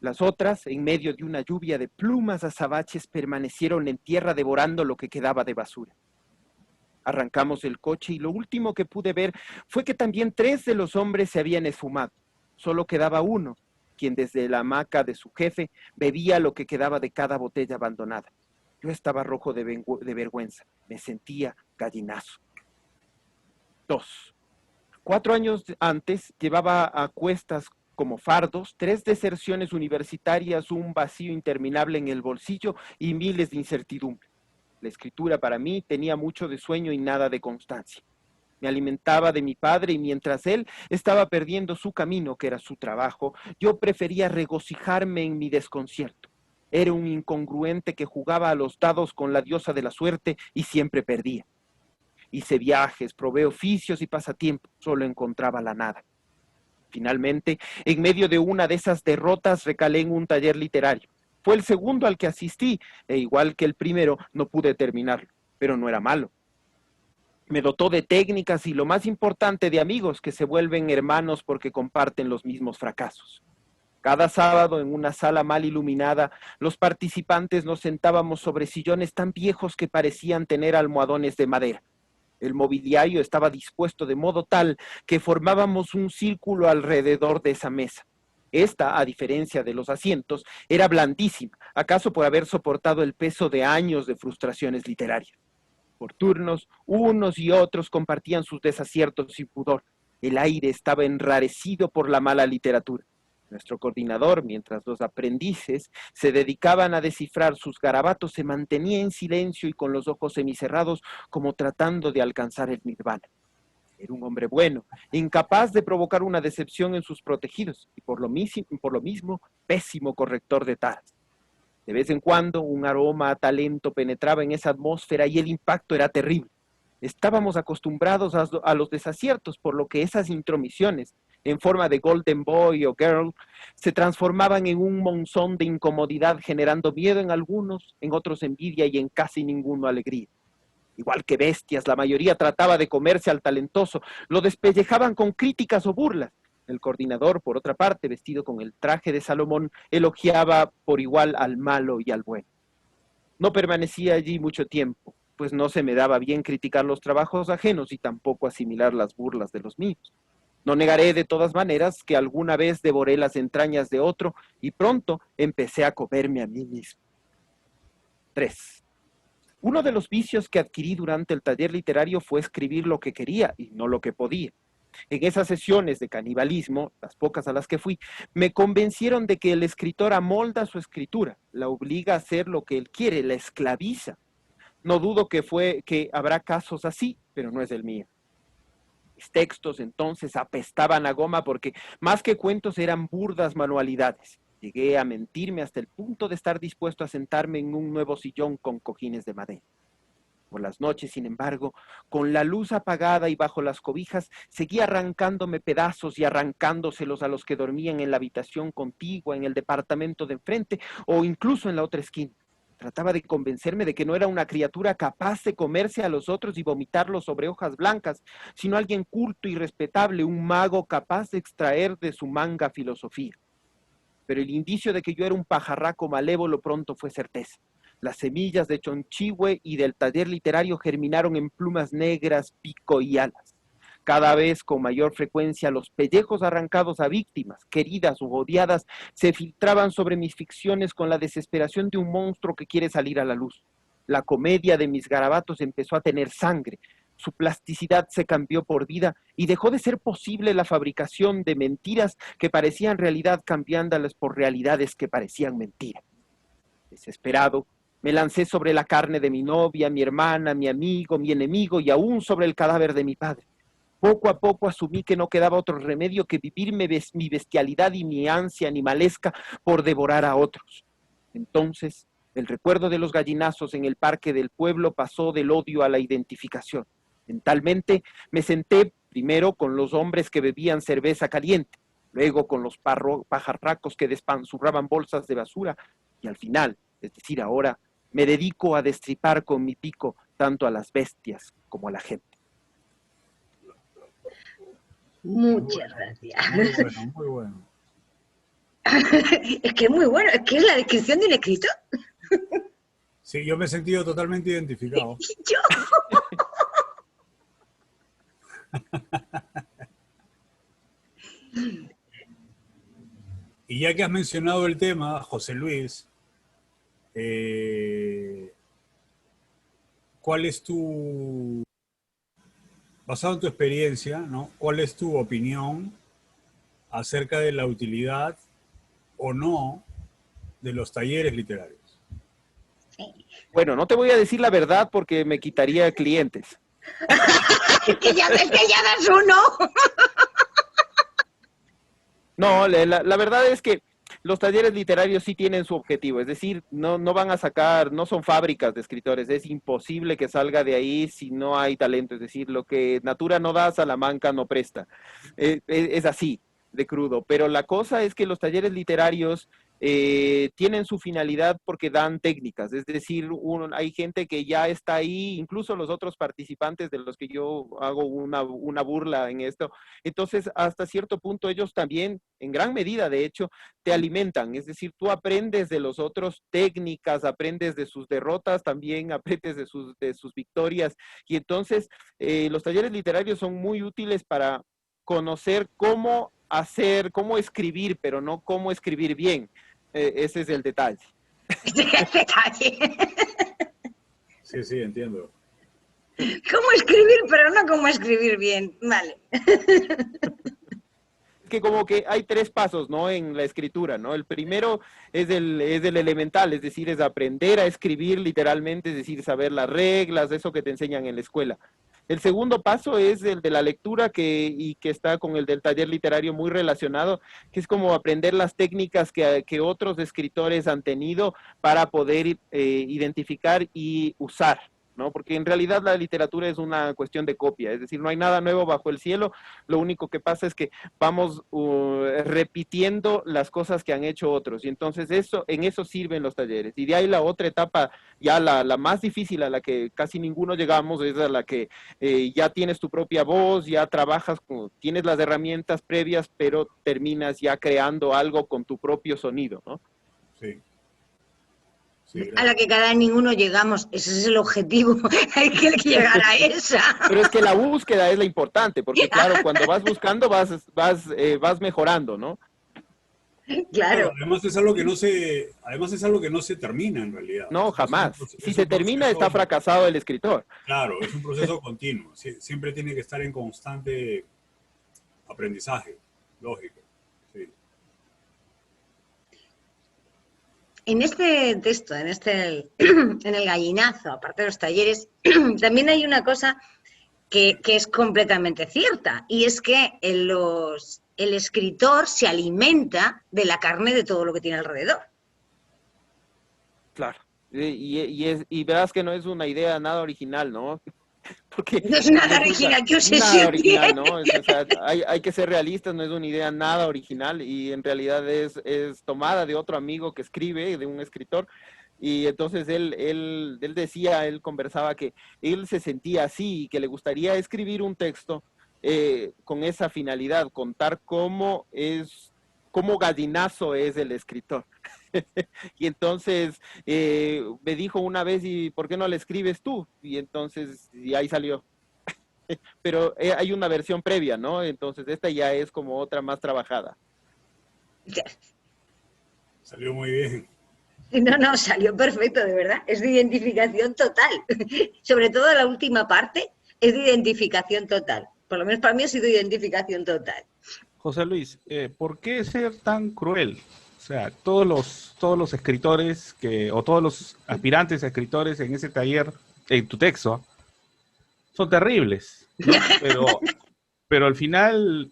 Las otras, en medio de una lluvia de plumas azabaches, permanecieron en tierra devorando lo que quedaba de basura. Arrancamos el coche y lo último que pude ver fue que también 3 de los hombres se habían esfumado. Solo quedaba uno, quien desde la hamaca de su jefe bebía lo que quedaba de cada botella abandonada. Yo estaba rojo de vergüenza, me sentía gallinazo. 2. 4 años antes llevaba a cuestas como fardos 3 deserciones universitarias, un vacío interminable en el bolsillo y miles de incertidumbre. La escritura para mí tenía mucho de sueño y nada de constancia. Me alimentaba de mi padre y mientras él estaba perdiendo su camino, que era su trabajo, yo prefería regocijarme en mi desconcierto. Era un incongruente que jugaba a los dados con la diosa de la suerte y siempre perdía. Hice viajes, probé oficios y pasatiempos, solo encontraba la nada. Finalmente, en medio de una de esas derrotas, recalé en un taller literario. Fue el segundo al que asistí, e igual que el primero, no pude terminarlo, pero no era malo. Me dotó de técnicas y, lo más importante, de amigos que se vuelven hermanos porque comparten los mismos fracasos. Cada sábado, en una sala mal iluminada, los participantes nos sentábamos sobre sillones tan viejos que parecían tener almohadones de madera. El mobiliario estaba dispuesto de modo tal que formábamos un círculo alrededor de esa mesa. Esta, a diferencia de los asientos, era blandísima, acaso por haber soportado el peso de años de frustraciones literarias. Por turnos, unos y otros compartían sus desaciertos sin pudor. El aire estaba enrarecido por la mala literatura. Nuestro coordinador, mientras los aprendices se dedicaban a descifrar sus garabatos, se mantenía en silencio y con los ojos semicerrados, como tratando de alcanzar el nirvana. Era un hombre bueno, incapaz de provocar una decepción en sus protegidos, y por lo mismo, pésimo corrector de taras. De vez en cuando, un aroma a talento penetraba en esa atmósfera y el impacto era terrible. Estábamos acostumbrados a los desaciertos, por lo que esas intromisiones, en forma de Golden Boy o Girl, se transformaban en un monzón de incomodidad, generando miedo en algunos, en otros envidia y en casi ninguno alegría. Igual que bestias, la mayoría trataba de comerse al talentoso, lo despellejaban con críticas o burlas. El coordinador, por otra parte, vestido con el traje de Salomón, elogiaba por igual al malo y al bueno. No permanecía allí mucho tiempo, pues no se me daba bien criticar los trabajos ajenos y tampoco asimilar las burlas de los míos. No negaré de todas maneras que alguna vez devoré las entrañas de otro y pronto empecé a comerme a mí mismo. 3. Uno de los vicios que adquirí durante el taller literario fue escribir lo que quería y no lo que podía. En esas sesiones de canibalismo, las pocas a las que fui, me convencieron de que el escritor amolda su escritura, la obliga a hacer lo que él quiere, la esclaviza. No dudo que habrá casos así, pero no es el mío. Mis textos entonces apestaban a goma porque más que cuentos eran burdas manualidades. Llegué a mentirme hasta el punto de estar dispuesto a sentarme en un nuevo sillón con cojines de madera. Por las noches, sin embargo, con la luz apagada y bajo las cobijas, seguía arrancándome pedazos y arrancándoselos a los que dormían en la habitación contigua, en el departamento de enfrente o incluso en la otra esquina. Trataba de convencerme de que no era una criatura capaz de comerse a los otros y vomitarlos sobre hojas blancas, sino alguien culto y respetable, un mago capaz de extraer de su manga filosofía. Pero el indicio de que yo era un pajarraco malévolo pronto fue certeza. Las semillas de Chonchihue y del taller literario germinaron en plumas negras, pico y alas. Cada vez con mayor frecuencia los pellejos arrancados a víctimas, queridas u odiadas, se filtraban sobre mis ficciones con la desesperación de un monstruo que quiere salir a la luz. La comedia de mis garabatos empezó a tener sangre, su plasticidad se cambió por vida y dejó de ser posible la fabricación de mentiras que parecían realidad cambiándolas por realidades que parecían mentira. Desesperado, me lancé sobre la carne de mi novia, mi hermana, mi amigo, mi enemigo y aún sobre el cadáver de mi padre. Poco a poco asumí que no quedaba otro remedio que vivir mi bestialidad y mi ansia animalesca por devorar a otros. Entonces, el recuerdo de los gallinazos en el parque del pueblo pasó del odio a la identificación. Mentalmente me senté primero con los hombres que bebían cerveza caliente, luego con los pajarracos que despanzurraban bolsas de basura y al final, es decir ahora, me dedico a destripar con mi pico tanto a las bestias como a la gente. Muchas gracias. Muy bueno. Es que es muy bueno, es que es la descripción de un escritor. Sí, yo me he sentido totalmente identificado. Yo. Y ya que has mencionado el tema, José Luis, ¿cuál es basado en tu experiencia, ¿no? ¿Cuál es tu opinión acerca de la utilidad o no de los talleres literarios? Bueno, no te voy a decir la verdad porque me quitaría clientes. Es que ya das uno. No, la verdad es que los talleres literarios sí tienen su objetivo, es decir, no van a sacar, no son fábricas de escritores, es imposible que salga de ahí si no hay talento, es decir, lo que Natura no da, Salamanca no presta, es así de crudo, pero la cosa es que los talleres literarios tienen su finalidad porque dan técnicas, es decir, hay gente que ya está ahí, incluso los otros participantes de los que yo hago una burla en esto, entonces hasta cierto punto ellos también, en gran medida de hecho, te alimentan, es decir, tú aprendes de los otros técnicas, aprendes de sus derrotas, también aprendes de sus victorias, y entonces los talleres literarios son muy útiles para conocer cómo escribir, pero no cómo escribir bien. Ese es el detalle. Sí, sí, entiendo. ¿Cómo escribir, pero no cómo escribir bien? Vale. Que como que hay 3 pasos, ¿no? En la escritura, ¿no? El primero es el elemental, es decir, es aprender a escribir literalmente, es decir, saber las reglas, eso que te enseñan en la escuela. El segundo paso es el de la lectura y que está con el del taller literario muy relacionado, que es como aprender las técnicas que otros escritores han tenido para poder identificar y usar, ¿no? Porque en realidad la literatura es una cuestión de copia, es decir, no hay nada nuevo bajo el cielo, lo único que pasa es que vamos repitiendo las cosas que han hecho otros, y entonces en eso sirven los talleres. Y de ahí la otra etapa, ya la más difícil, a la que casi ninguno llegamos, es a la que ya tienes tu propia voz, ya trabajas, tienes las herramientas previas, pero terminas ya creando algo con tu propio sonido, ¿no? Sí. Sí, a la que cada ninguno llegamos, ese es el objetivo, hay que llegar a esa. Pero es que la búsqueda es la importante, porque claro, cuando vas buscando vas mejorando, ¿no? Claro. Además es algo que no se termina en realidad. No, jamás. Si se termina, está fracasado el escritor. Claro, es un proceso continuo. Siempre tiene que estar en constante aprendizaje, lógico. Sí. En este texto, en el gallinazo, aparte de los talleres, también hay una cosa que es completamente cierta, y es que el escritor se alimenta de la carne de todo lo que tiene alrededor. Claro. Y verás que no es una idea nada original, ¿no? Porque no es nada original, que os nada original, ¿no? O sea, hay que ser realistas, no es una idea nada original, y en realidad es tomada de otro amigo que escribe, de un escritor, y entonces él decía, él conversaba que él se sentía así y que le gustaría escribir un texto con esa finalidad, contar cómo gallinazo es el escritor. Y entonces me dijo una vez, ¿y por qué no le escribes tú? Y entonces, y ahí salió. Pero hay una versión previa, ¿no? Entonces esta ya es como otra más trabajada. Salió muy bien. No, salió perfecto, de verdad. Es de identificación total. Sobre todo la última parte es de identificación total. Por lo menos para mí ha sido identificación total. José Luis, ¿por qué ser tan cruel? O sea, todos los escritores o todos los aspirantes a escritores en ese taller, en tu texto, son terribles, ¿no? Pero al final,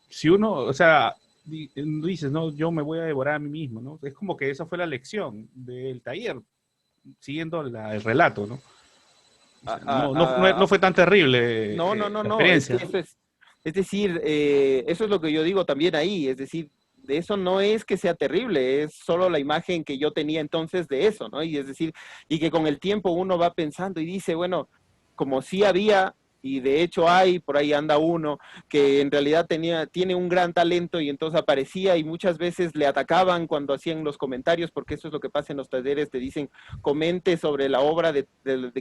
si uno, o sea, dices, no, yo me voy a devorar a mí mismo, ¿no? Es como que esa fue la lección del taller, siguiendo el relato, ¿no? O sea, no fue tan terrible la experiencia. Es decir, eso es lo que yo digo también ahí, es decir, de eso no es que sea terrible, es solo la imagen que yo tenía entonces de eso, ¿no? Y es decir, y que con el tiempo uno va pensando y dice, bueno, como sí había, y de hecho hay, por ahí anda uno, que en realidad tiene un gran talento y entonces aparecía y muchas veces le atacaban cuando hacían los comentarios, porque eso es lo que pasa en los talleres, te dicen, comente sobre la obra de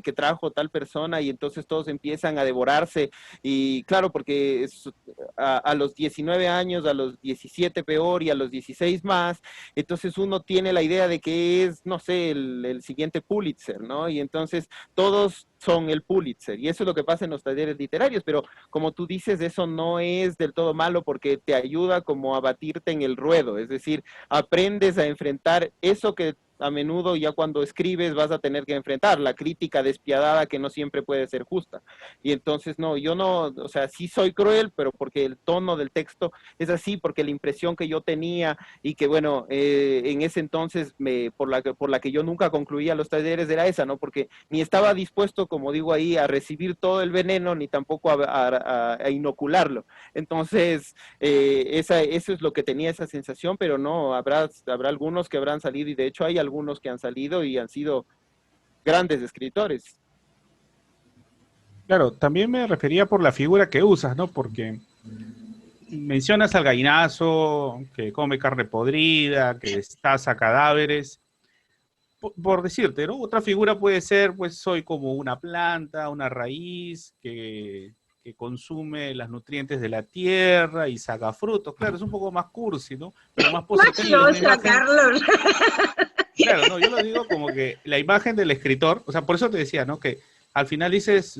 que trajo tal persona, y entonces todos empiezan a devorarse, y claro, porque a los 19 años, a los 17 peor, y a los 16 más, entonces uno tiene la idea de que es, no sé, el siguiente Pulitzer, ¿no? Y entonces todos son el Pulitzer, y eso es lo que pasa en los talleres literarios, pero como tú dices, eso no es del todo malo porque te ayuda como a batirte en el ruedo, es decir, aprendes a enfrentar eso que a menudo ya cuando escribes vas a tener que enfrentar la crítica despiadada que no siempre puede ser justa. Y entonces no, yo no, o sea, sí soy cruel, pero porque el tono del texto es así, porque la impresión que yo tenía y que bueno, en ese entonces por la que yo nunca concluía los talleres era esa, ¿no? Porque ni estaba dispuesto, como digo ahí, a recibir todo el veneno, ni tampoco a inocularlo. Entonces, eso es lo que tenía esa sensación, pero no, habrá algunos que habrán salido, y de hecho hay algunos que han salido y han sido grandes escritores. Claro, también me refería por la figura que usas, ¿no? Porque mencionas al gallinazo, que come carne podrida, que destaza cadáveres. Por decirte, ¿no? Otra figura puede ser, pues soy como una planta, una raíz que consume los nutrientes de la tierra y saca frutos. Claro, es un poco más cursi, ¿no? Pero más positivo. Carlos. Claro, no, yo lo digo como que la imagen del escritor, o sea, por eso te decía, ¿no? Que al final dices,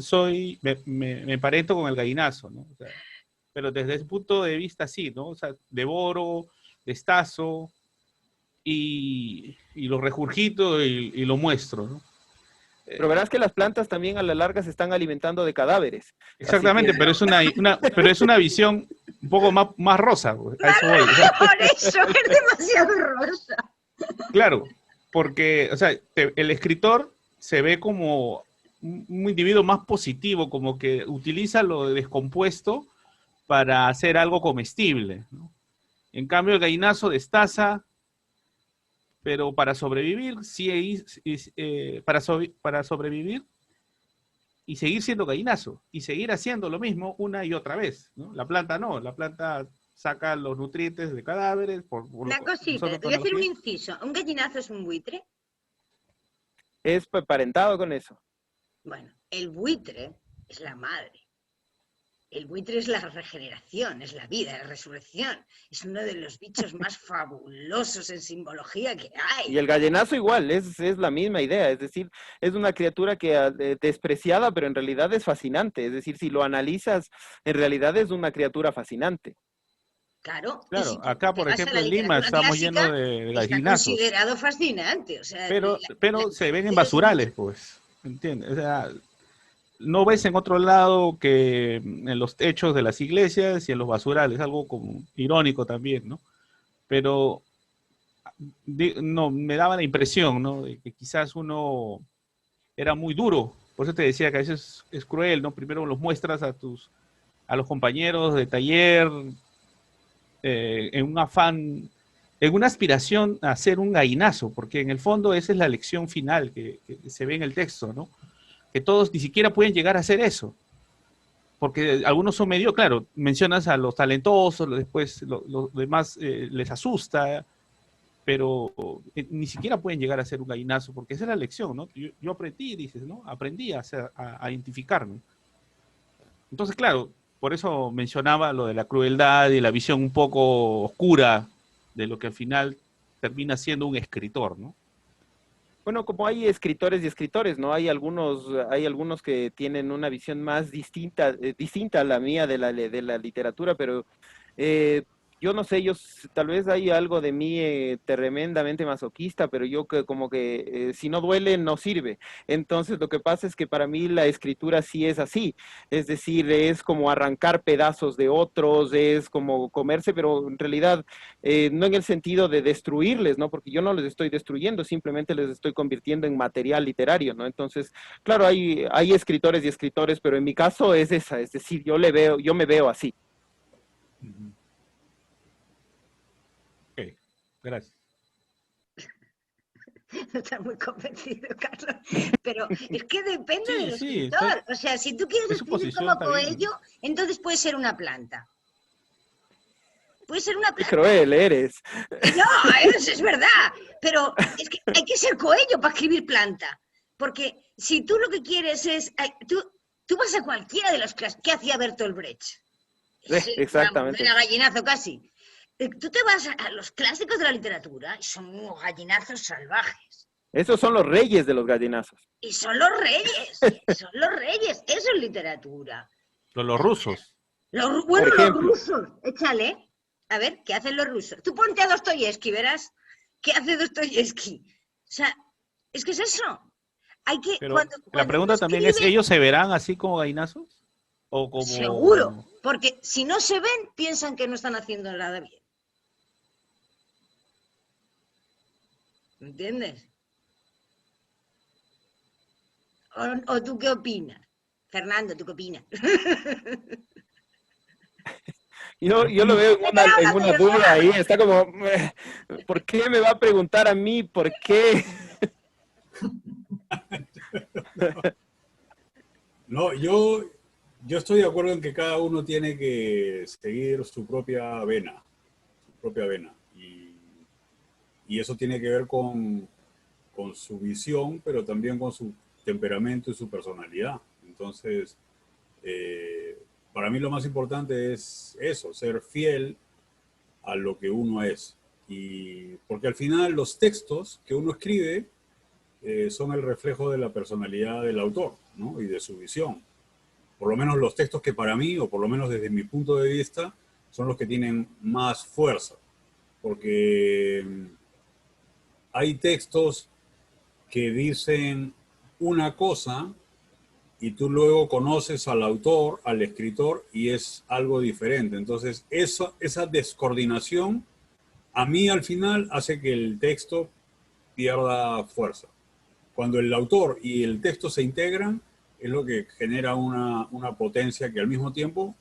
me emparento con el gallinazo, ¿no? O sea, pero desde ese punto de vista sí, ¿no? O sea, devoro, destazo y lo regurgito y lo muestro, ¿no? Pero verás que las plantas también a la larga se están alimentando de cadáveres. Exactamente, que... pero es una visión un poco más rosa. Pues, a eso voy. Por eso es demasiado rosa. Claro, porque, o sea, el escritor se ve como un individuo más positivo, como que utiliza lo descompuesto para hacer algo comestible, ¿no? En cambio, el gallinazo destaza, pero para sobrevivir, para sobrevivir y seguir siendo gallinazo, y seguir haciendo lo mismo una y otra vez, ¿no? La planta no, la planta saca los nutrientes de cadáveres. Una cosita, te voy a hacer un inciso. ¿Un gallinazo es un buitre? Es emparentado con eso. Bueno, el buitre es la madre. El buitre es la regeneración, es la vida, la resurrección. Es uno de los bichos más fabulosos en simbología que hay. Y el gallinazo igual, es la misma idea. Es decir, es una criatura que despreciada, pero en realidad es fascinante. Es decir, si lo analizas, en realidad es una criatura fascinante. Claro, si acá por ejemplo en Lima estamos llenos de gallinazos. Está considerado fascinante. O sea, pero se ven en basurales, pues. ¿Entiendes? O sea, no ves en otro lado que en los techos de las iglesias y en los basurales, algo como irónico también, ¿no? Pero no, me daba la impresión, ¿no? De que quizás uno era muy duro. Por eso te decía que a veces es cruel, ¿no? Primero los muestras a los compañeros de taller en un afán, en una aspiración a ser un gallinazo, porque en el fondo esa es la lección final que se ve en el texto, ¿no? Que todos ni siquiera pueden llegar a hacer eso, porque algunos son medio, claro, mencionas a los talentosos, después los demás les asusta, pero ni siquiera pueden llegar a ser un gallinazo, porque esa es la lección, ¿no? Yo aprendí, dices, ¿no? Aprendí a identificarme. Entonces, claro, por eso mencionaba lo de la crueldad y la visión un poco oscura de lo que al final termina siendo un escritor, ¿no? Bueno, como hay escritores y escritores, ¿no? Hay algunos que tienen una visión más distinta a la mía de la literatura, pero yo no sé, tal vez hay algo de mí tremendamente masoquista, pero yo como que si no duele, no sirve. Entonces lo que pasa es que para mí la escritura sí es así, es decir, es como arrancar pedazos de otros, es como comerse, pero en realidad no en el sentido de destruirles, ¿no? Porque yo no les estoy destruyendo, simplemente les estoy convirtiendo en material literario, ¿no? Entonces, claro, hay escritores y escritores, pero en mi caso es esa, es decir, yo me veo así. Gracias. No estás muy convencido, Carlos. Pero es que depende del escritor. O sea, si tú quieres escribir como Coello, entonces puede ser una planta. Puede ser una planta. Qué cruel eres. No, es verdad. Pero es que hay que ser Coello para escribir planta. Porque si tú lo que quieres es... Tú vas a cualquiera de los clases. ¿Qué hacía Bertolt Brecht? Exactamente. Era gallinazo casi. Tú te vas a los clásicos de la literatura y son unos gallinazos salvajes. Esos son los reyes de los gallinazos. Y son los reyes, son los reyes. Eso es literatura. Los rusos. Los rusos, échale. A ver, ¿qué hacen los rusos? Tú ponte a Dostoyevsky, verás. ¿Qué hace Dostoyevsky? sea, es que es eso. Hay que, Pero cuando la pregunta uno también es, escribe, ¿ellos se verán así como gallinazos? ¿O como...? seguro, porque si no se ven, piensan que no están haciendo nada bien. ¿Entiendes? ¿O tú qué opinas? Fernando, ¿tú qué opinas? Yo lo veo en una duda ahí, está como, ¿por qué me va a preguntar a mí? ¿Por qué? No, yo estoy de acuerdo en que cada uno tiene que seguir su propia vena, y eso tiene que ver con su visión, pero también con su temperamento y su personalidad. Entonces, para mí lo más importante es eso, ser fiel a lo que uno es. Y porque al final los textos que uno escribe son el reflejo de la personalidad del autor, ¿no? Y de su visión. Por lo menos los textos que para mí, o por lo menos desde mi punto de vista, son los que tienen más fuerza. Porque hay textos que dicen una cosa y tú luego conoces al autor, al escritor, y es algo diferente. Entonces, esa descoordinación a mí al final hace que el texto pierda fuerza. Cuando el autor y el texto se integran, es lo que genera una potencia que al mismo tiempo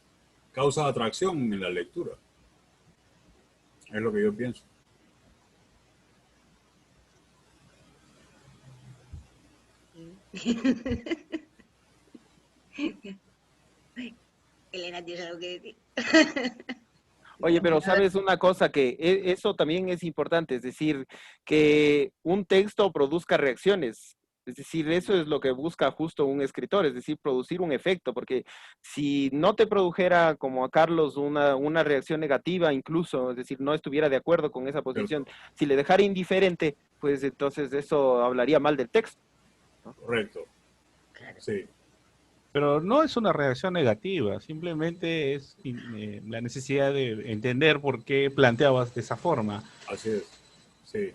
causa atracción en la lectura. Es lo que yo pienso. Elena, ¿tienes algo que decir? Oye, pero sabes una cosa, que eso también es importante, es decir, que un texto produzca reacciones. Es decir, eso es lo que busca justo un escritor, es decir, producir un efecto, porque si no te produjera como a Carlos una reacción negativa incluso, es decir, no estuviera de acuerdo con esa posición, si le dejara indiferente, pues entonces eso hablaría mal del texto, ¿no? Correcto. Sí. Pero no es una reacción negativa, simplemente es la necesidad de entender por qué planteabas de esa forma. Así es, sí.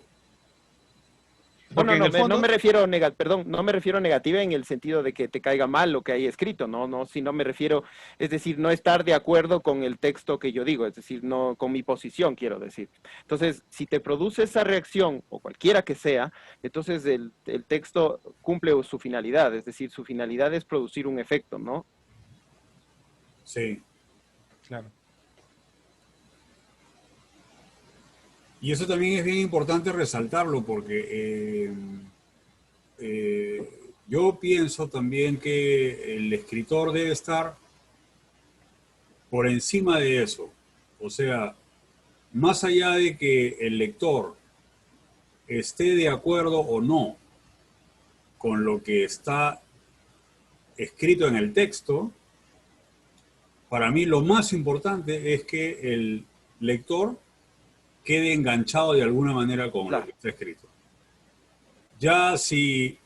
Porque en el fondo... no me refiero negativa en el sentido de que te caiga mal lo que hay escrito, no, sino me refiero, es decir, no estar de acuerdo con el texto que yo digo, es decir, no con mi posición, quiero decir. Entonces, si te produce esa reacción, o cualquiera que sea, entonces el texto cumple su finalidad, es decir, su finalidad es producir un efecto, ¿no? Sí. Claro. Y eso también es bien importante resaltarlo porque yo pienso también que el escritor debe estar por encima de eso. O sea, más allá de que el lector esté de acuerdo o no con lo que está escrito en el texto, para mí lo más importante es que el lector quede enganchado de alguna manera con lo que está escrito. Ya si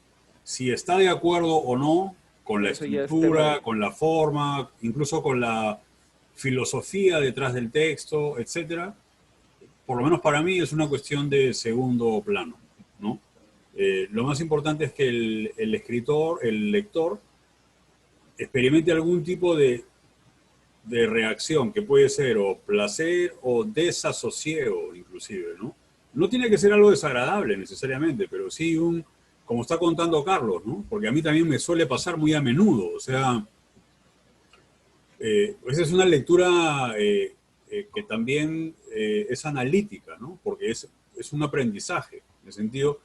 está de acuerdo o no con la estructura, con la forma, incluso con la filosofía detrás del texto, etcétera, por lo menos para mí es una cuestión de segundo plano, ¿no? Lo más importante es que el escritor, el lector, experimente algún tipo de reacción, que puede ser o placer o desasosiego inclusive, ¿no? No tiene que ser algo desagradable necesariamente, pero sí como está contando Carlos, ¿no? Porque a mí también me suele pasar muy a menudo, o sea, esa es una lectura que también es analítica, ¿no? Porque es un aprendizaje, en el sentido,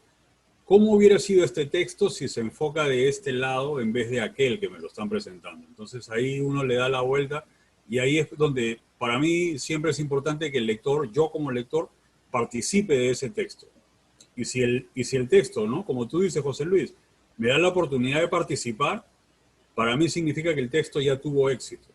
¿cómo hubiera sido este texto si se enfoca de este lado en vez de aquel que me lo están presentando? Entonces ahí uno le da la vuelta. Y ahí es donde para mí siempre es importante que el lector, yo como lector, participe de ese texto. Y si el texto, ¿no? Como tú dices, José Luis, me da la oportunidad de participar, para mí significa que el texto ya tuvo éxito.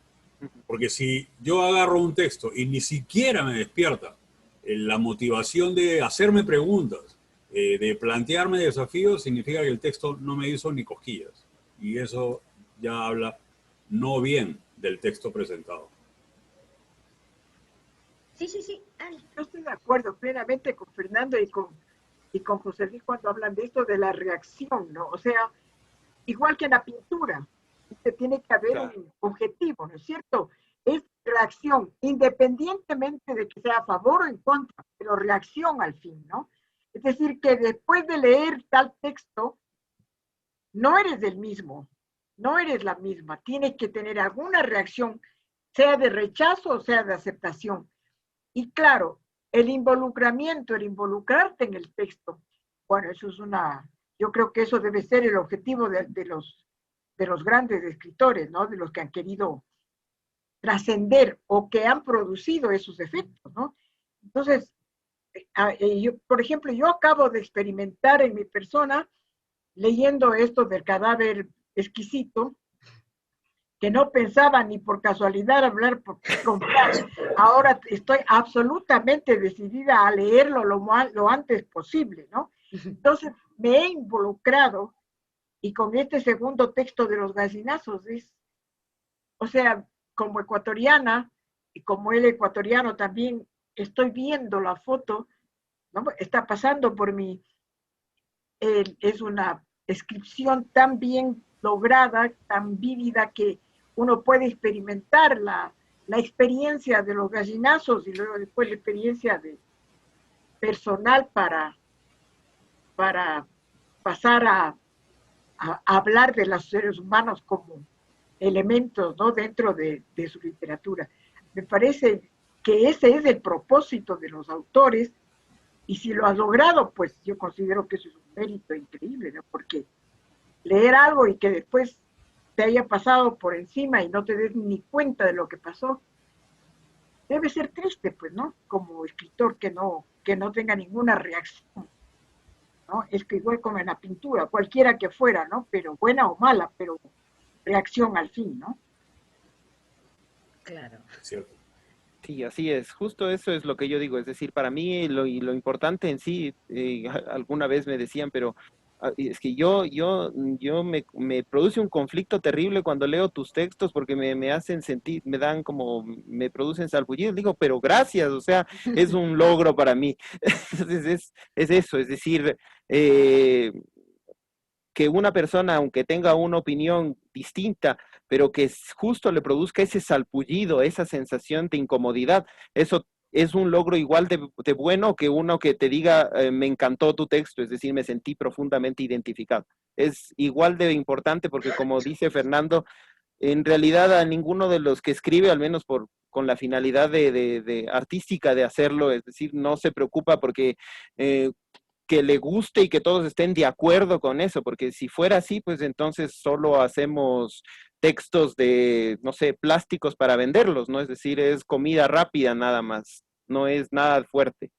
Porque si yo agarro un texto y ni siquiera me despierta la motivación de hacerme preguntas, de plantearme desafíos, significa que el texto no me hizo ni cosquillas. Y eso ya habla no bien del texto presentado. Sí. Yo estoy de acuerdo plenamente con Fernando y con y con José Luis cuando hablan de esto de la reacción, ¿no? O sea, igual que en la pintura, tiene que haber un objetivo, ¿no es cierto? Es reacción, independientemente de que sea a favor o en contra, pero reacción al fin, ¿no? Es decir, que después de leer tal texto, no eres el mismo, no eres la misma, tienes que tener alguna reacción, sea de rechazo o sea de aceptación. Y claro, el involucramiento, el involucrarte en el texto, bueno, eso es yo creo que eso debe ser el objetivo de los grandes escritores, ¿no? De los que han querido trascender o que han producido esos efectos, ¿no? Entonces, por ejemplo, yo acabo de experimentar en mi persona, leyendo esto del cadáver exquisito, que no pensaba ni por casualidad hablar con Fran. Ahora estoy absolutamente decidida a leerlo lo antes posible, ¿no? Entonces, me he involucrado, y con este segundo texto de los gallinazos, o sea, como ecuatoriana, y como él ecuatoriano también, estoy viendo la foto, ¿no? Está pasando por mí. Es una descripción tan bien lograda, tan vívida, que uno puede experimentar la experiencia de los gallinazos y luego después la experiencia personal para pasar a hablar de los seres humanos como elementos, ¿no? Dentro de su literatura. Me parece que ese es el propósito de los autores, y si lo has logrado, pues yo considero que eso es un mérito increíble, ¿no? Porque leer algo y que después te haya pasado por encima y no te des ni cuenta de lo que pasó, debe ser triste, pues, ¿no? Como escritor que no tenga ninguna reacción, ¿no? Es que igual como en la pintura, cualquiera que fuera, ¿no? Pero buena o mala, pero reacción al fin, ¿no? Claro. Cierto. Sí, así es. Justo eso es lo que yo digo. Es decir, para mí lo importante en sí, alguna vez me decían, pero es que me produce un conflicto terrible cuando leo tus textos porque me hacen sentir, me producen salpullidos. Digo, pero gracias, o sea, es un logro para mí. Entonces es eso, es decir, que una persona, aunque tenga una opinión distinta, pero que justo le produzca ese salpullido, esa sensación de incomodidad, eso es un logro igual de bueno que uno que te diga, me encantó tu texto, es decir, me sentí profundamente identificado. Es igual de importante porque, como dice Fernando, en realidad a ninguno de los que escribe, al menos con la finalidad de artística de hacerlo, es decir, no se preocupa porque que le guste y que todos estén de acuerdo con eso, porque si fuera así, pues entonces solo hacemos textos de, no sé, plásticos para venderlos, ¿no? Es decir, es comida rápida nada más, no es nada fuerte.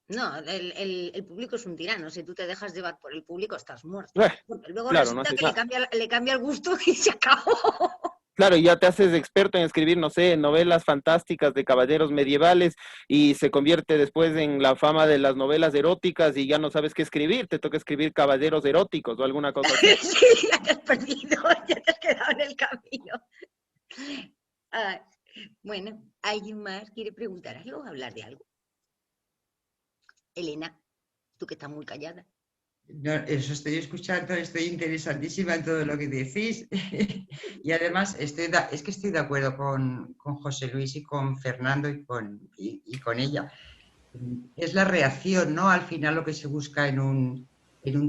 No, el público es un tirano. Si tú te dejas llevar por el público, estás muerto. Porque luego claro, resulta no que le cambia el gusto y se acabó. Claro, ya te haces experto en escribir, no sé, novelas fantásticas de caballeros medievales y se convierte después en la fama de las novelas eróticas y ya no sabes qué escribir, te toca escribir caballeros eróticos o alguna cosa así. Sí, ya te has perdido, ya te has quedado en el camino. Bueno, ¿alguien más quiere preguntar algo, hablar de algo? Elena, tú que estás muy callada. No, eso estoy escuchando, estoy interesantísima en todo lo que decís. Y además es que estoy de acuerdo con José Luis y con Fernando y con ella. Es la reacción, ¿no? Al final lo que se busca en un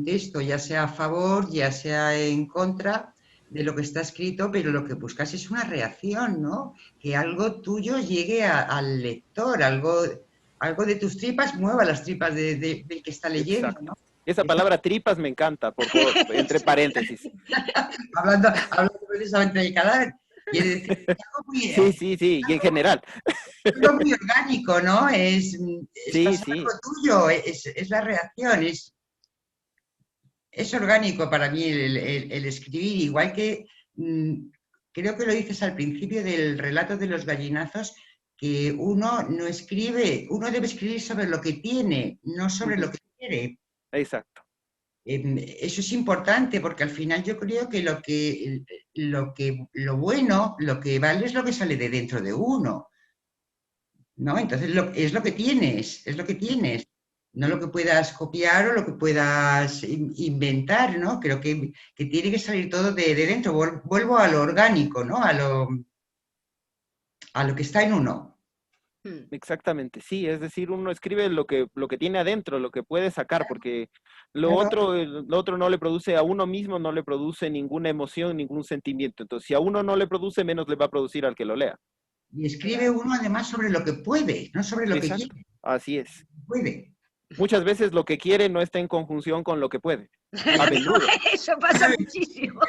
texto, ya sea a favor, ya sea en contra de lo que está escrito, pero lo que buscas es una reacción, ¿no? Que algo tuyo llegue al lector, algo de tus tripas mueva las tripas del que está leyendo, Exacto. ¿no? Esa palabra tripas me encanta, por favor, entre paréntesis. hablando precisamente del cadáver, quiere decir algo muy, Sí, y en general. algo muy orgánico, ¿no? Es algo tuyo, es la reacción, es orgánico para mí el escribir, igual que creo que lo dices al principio del relato de los gallinazos, que uno no escribe, uno debe escribir sobre lo que tiene, no sobre lo que quiere. Exacto. Eso es importante porque al final yo creo que lo bueno, lo que vale es lo que sale de dentro de uno. ¿no? Entonces es lo que tienes, es lo que tienes. No lo que puedas copiar o lo que puedas inventar, ¿no? Creo que tiene que salir todo de dentro. Vuelvo a lo orgánico, ¿no? A lo que está en uno. Exactamente, sí, es decir, uno escribe lo que tiene adentro, lo que puede sacar, porque Claro. lo otro no le produce a uno mismo, no le produce ninguna emoción, ningún sentimiento. Entonces, si a uno no le produce, menos le va a producir al que lo lea. Y escribe uno además sobre lo que puede, no sobre lo que Exacto, quiere. así es. Puede. Muchas veces lo que quiere no está en conjunción con lo que puede. A menudo, Eso pasa muchísimo.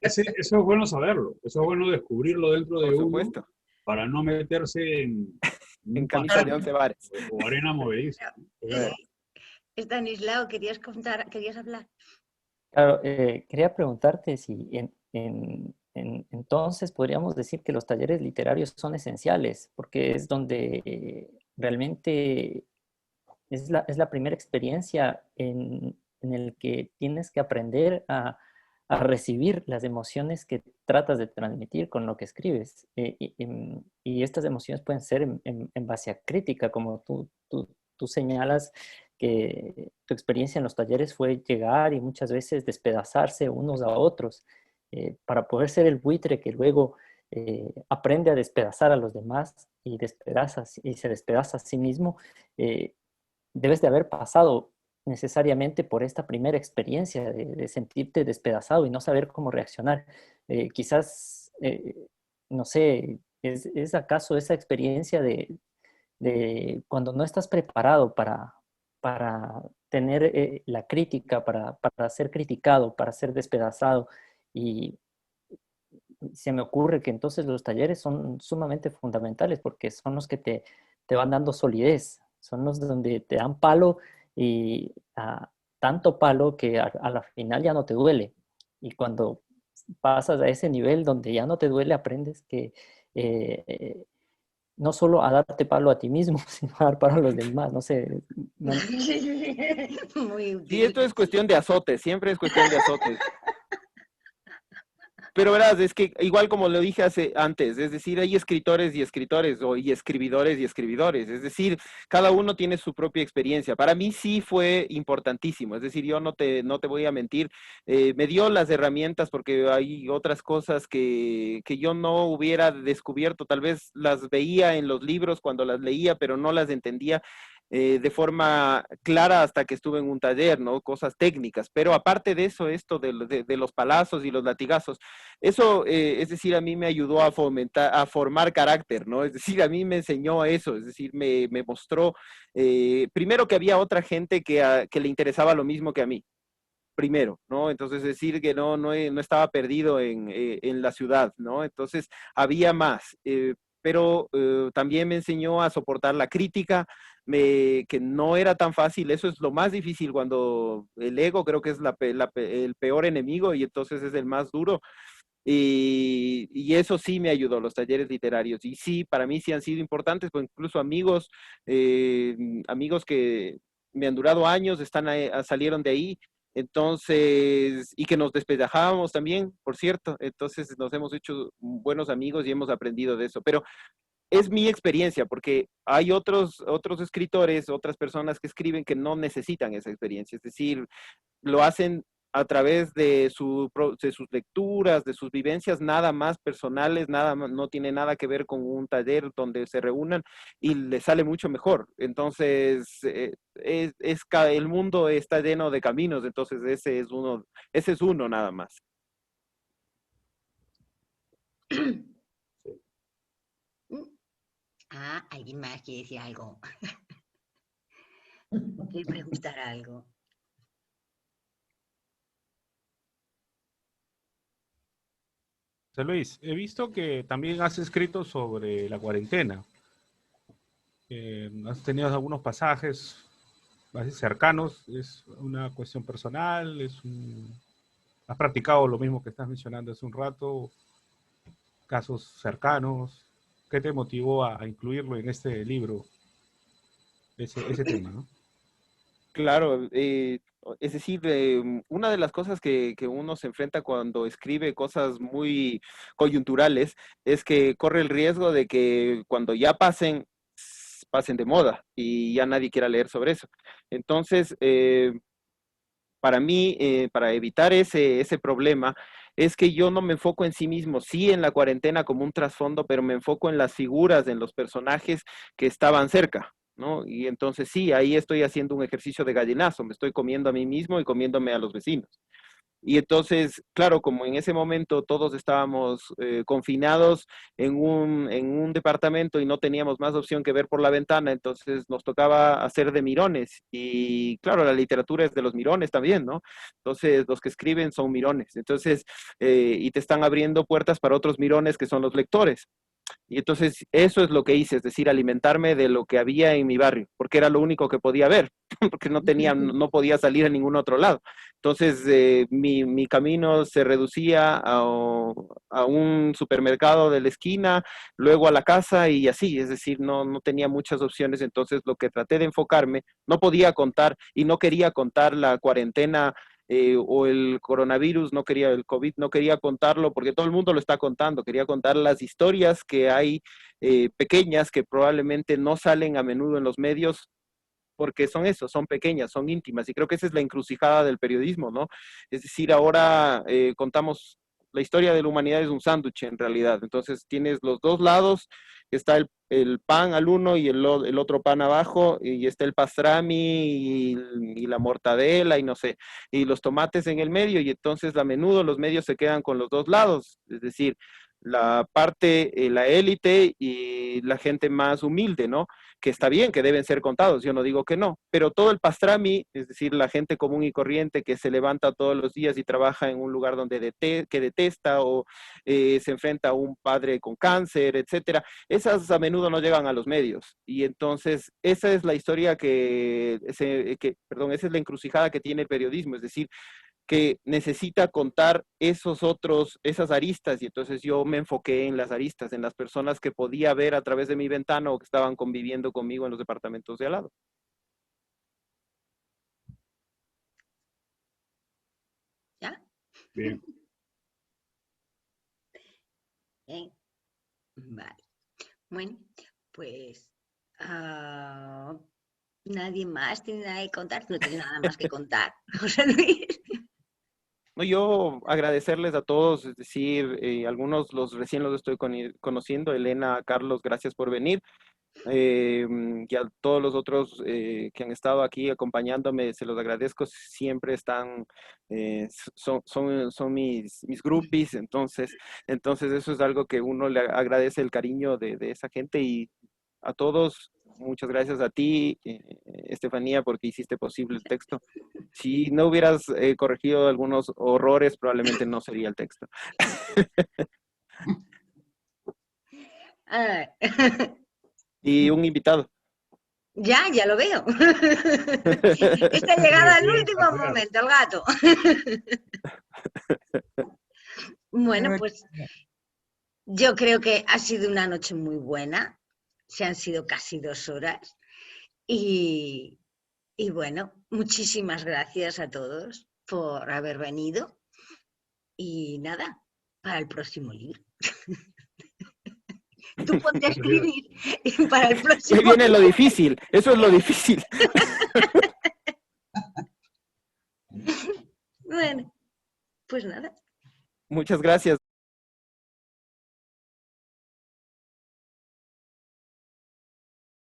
Eso es bueno saberlo, eso es bueno descubrirlo dentro de por uno supuesto, para no meterse en en un camisa de patrón 11 varas. o arena movediza. Eh, Estanislao, querías hablar. Claro, quería preguntarte si entonces podríamos decir que los talleres literarios son esenciales, porque es donde realmente es la primera experiencia en el que tienes que aprender a recibir las emociones que tratas de transmitir con lo que escribes. Y estas emociones pueden ser en base a crítica, como tú señalas que tu experiencia en los talleres fue llegar y muchas veces despedazarse unos a otros para poder ser el buitre que luego aprende a despedazar a los demás y se despedaza a sí mismo. Debes de haber pasado necesariamente por esta primera experiencia de sentirte despedazado y no saber cómo reaccionar. Quizás, no sé, ¿es acaso esa experiencia de cuando no estás preparado para tener la crítica, para ser criticado, para ser despedazado? Y se me ocurre que entonces los talleres son sumamente fundamentales porque son los que te van dando solidez, son los donde te dan palo y tanto palo que a la final ya no te duele. Y cuando pasas a ese nivel donde ya no te duele, aprendes que no solo a darte palo a ti mismo, sino a dar palo a los demás. No sé. Muy Sí, esto útil. es cuestión de azotes, siempre es cuestión de azotes. Pero verás, es que igual como lo dije antes, es decir, hay escritores y escritores, y escribidores y escribidores, es decir, cada uno tiene su propia experiencia. Para mí sí fue importantísimo, es decir, yo no te voy a mentir, me dio las herramientas porque hay otras cosas que yo no hubiera descubierto, tal vez las veía en los libros cuando las leía, pero no las entendía de forma clara hasta que estuve en un taller, ¿no? Cosas técnicas, pero aparte de eso, esto de los palazos y los latigazos, eso, es decir, a mí me ayudó a fomentar, a formar carácter, ¿no? Es decir, a mí me enseñó eso, es decir, me mostró, primero que había otra gente que le interesaba lo mismo que a mí, primero, ¿no? Entonces decir que no estaba perdido en la ciudad, ¿no? Entonces había más, pero también me enseñó a soportar la crítica, que no era tan fácil, eso es lo más difícil cuando el ego creo que es el peor enemigo y entonces es el más duro. Y eso sí me ayudó, los talleres literarios. Y sí, para mí sí han sido importantes, pues incluso amigos que me han durado años, salieron de ahí. Entonces, y que nos despedajábamos también, por cierto. Entonces nos hemos hecho buenos amigos y hemos aprendido de eso. Pero es mi experiencia, porque hay otros escritores, otras personas que escriben que no necesitan esa experiencia. Es decir, lo hacen a través de sus lecturas, de sus vivencias, nada más personales, no tiene nada que ver con un taller donde se reúnan y les sale mucho mejor. Entonces, el mundo está lleno de caminos, entonces ese es uno nada más. Alguien más quiere decir algo. Quiere preguntar algo. José Luis, he visto que también has escrito sobre la cuarentena. Has tenido algunos pasajes así cercanos, es una cuestión personal, has practicado lo mismo que estás mencionando hace un rato, casos cercanos. ¿Qué te motivó a incluirlo en este libro, ese tema, ¿no? Claro, es decir, una de las cosas que uno se enfrenta cuando escribe cosas muy coyunturales es que corre el riesgo de que cuando ya pasen de moda y ya nadie quiera leer sobre eso. Entonces, para mí, para evitar ese problema, es que yo no me enfoco en sí mismo, sí en la cuarentena como un trasfondo, pero me enfoco en las figuras, en los personajes que estaban cerca, ¿no? Y entonces sí, ahí estoy haciendo un ejercicio de gallinazo, me estoy comiendo a mí mismo y comiéndome a los vecinos. Y entonces, claro, como en ese momento todos estábamos confinados en un departamento y no teníamos más opción que ver por la ventana, entonces nos tocaba hacer de mirones. Y claro, la literatura es de los mirones también, ¿no? Entonces, los que escriben son mirones. Entonces, y te están abriendo puertas para otros mirones que son los lectores. Y entonces eso es lo que hice, es decir, alimentarme de lo que había en mi barrio, porque era lo único que podía ver, porque no podía salir a ningún otro lado. Entonces mi camino se reducía a un supermercado de la esquina, luego a la casa y así, es decir, no tenía muchas opciones, entonces lo que traté de enfocarme, no podía contar y no quería contar la cuarentena o el coronavirus, no quería, el COVID, no quería contarlo porque todo el mundo lo está contando, quería contar las historias que hay pequeñas que probablemente no salen a menudo en los medios porque son eso, son pequeñas, son íntimas, y creo que esa es la encrucijada del periodismo, ¿no? Es decir, ahora contamos, la historia de la humanidad es un sándwich en realidad, entonces tienes los dos lados, está el pan al uno y el otro pan abajo, y está el pastrami y la mortadela y no sé, y los tomates en el medio, y entonces a menudo los medios se quedan con los dos lados, es decir, la parte, la élite y la gente más humilde, ¿no? Que está bien, que deben ser contados, yo no digo que no, pero todo el pastrami, es decir, la gente común y corriente que se levanta todos los días y trabaja en un lugar donde que detesta o se enfrenta a un padre con cáncer, etcétera, esas a menudo no llegan a los medios. Y entonces esa es la historia perdón, esa es la encrucijada que tiene el periodismo, es decir, que necesita contar esas aristas, y entonces yo me enfoqué en las aristas, en las personas que podía ver a través de mi ventana o que estaban conviviendo conmigo en los departamentos de al lado. ¿Ya? Bien. Bien. Vale. Bueno, pues nadie más tiene nada que contar, no tiene nada más que contar, José Luis. No, yo agradecerles a todos, es decir, algunos recién los estoy conociendo, Elena, Carlos, gracias por venir. Y a todos los otros que han estado aquí acompañándome, se los agradezco, siempre están, son mis groupies, entonces eso es algo que uno le agradece el cariño de esa gente, y a todos, muchas gracias a ti, Estefanía, porque hiciste posible el texto. Si no hubieras corregido algunos horrores, probablemente no sería el texto. Y un invitado. Ya lo veo. Está llegada al último momento, el gato. Bueno, pues yo creo que ha sido una noche muy buena. Se han sido casi 2 horas. Y bueno, muchísimas gracias a todos por haber venido. Y nada, para el próximo libro. Tú ponte a escribir para el próximo. Ahí viene lo difícil, eso es lo difícil. Bueno, pues nada. Muchas gracias.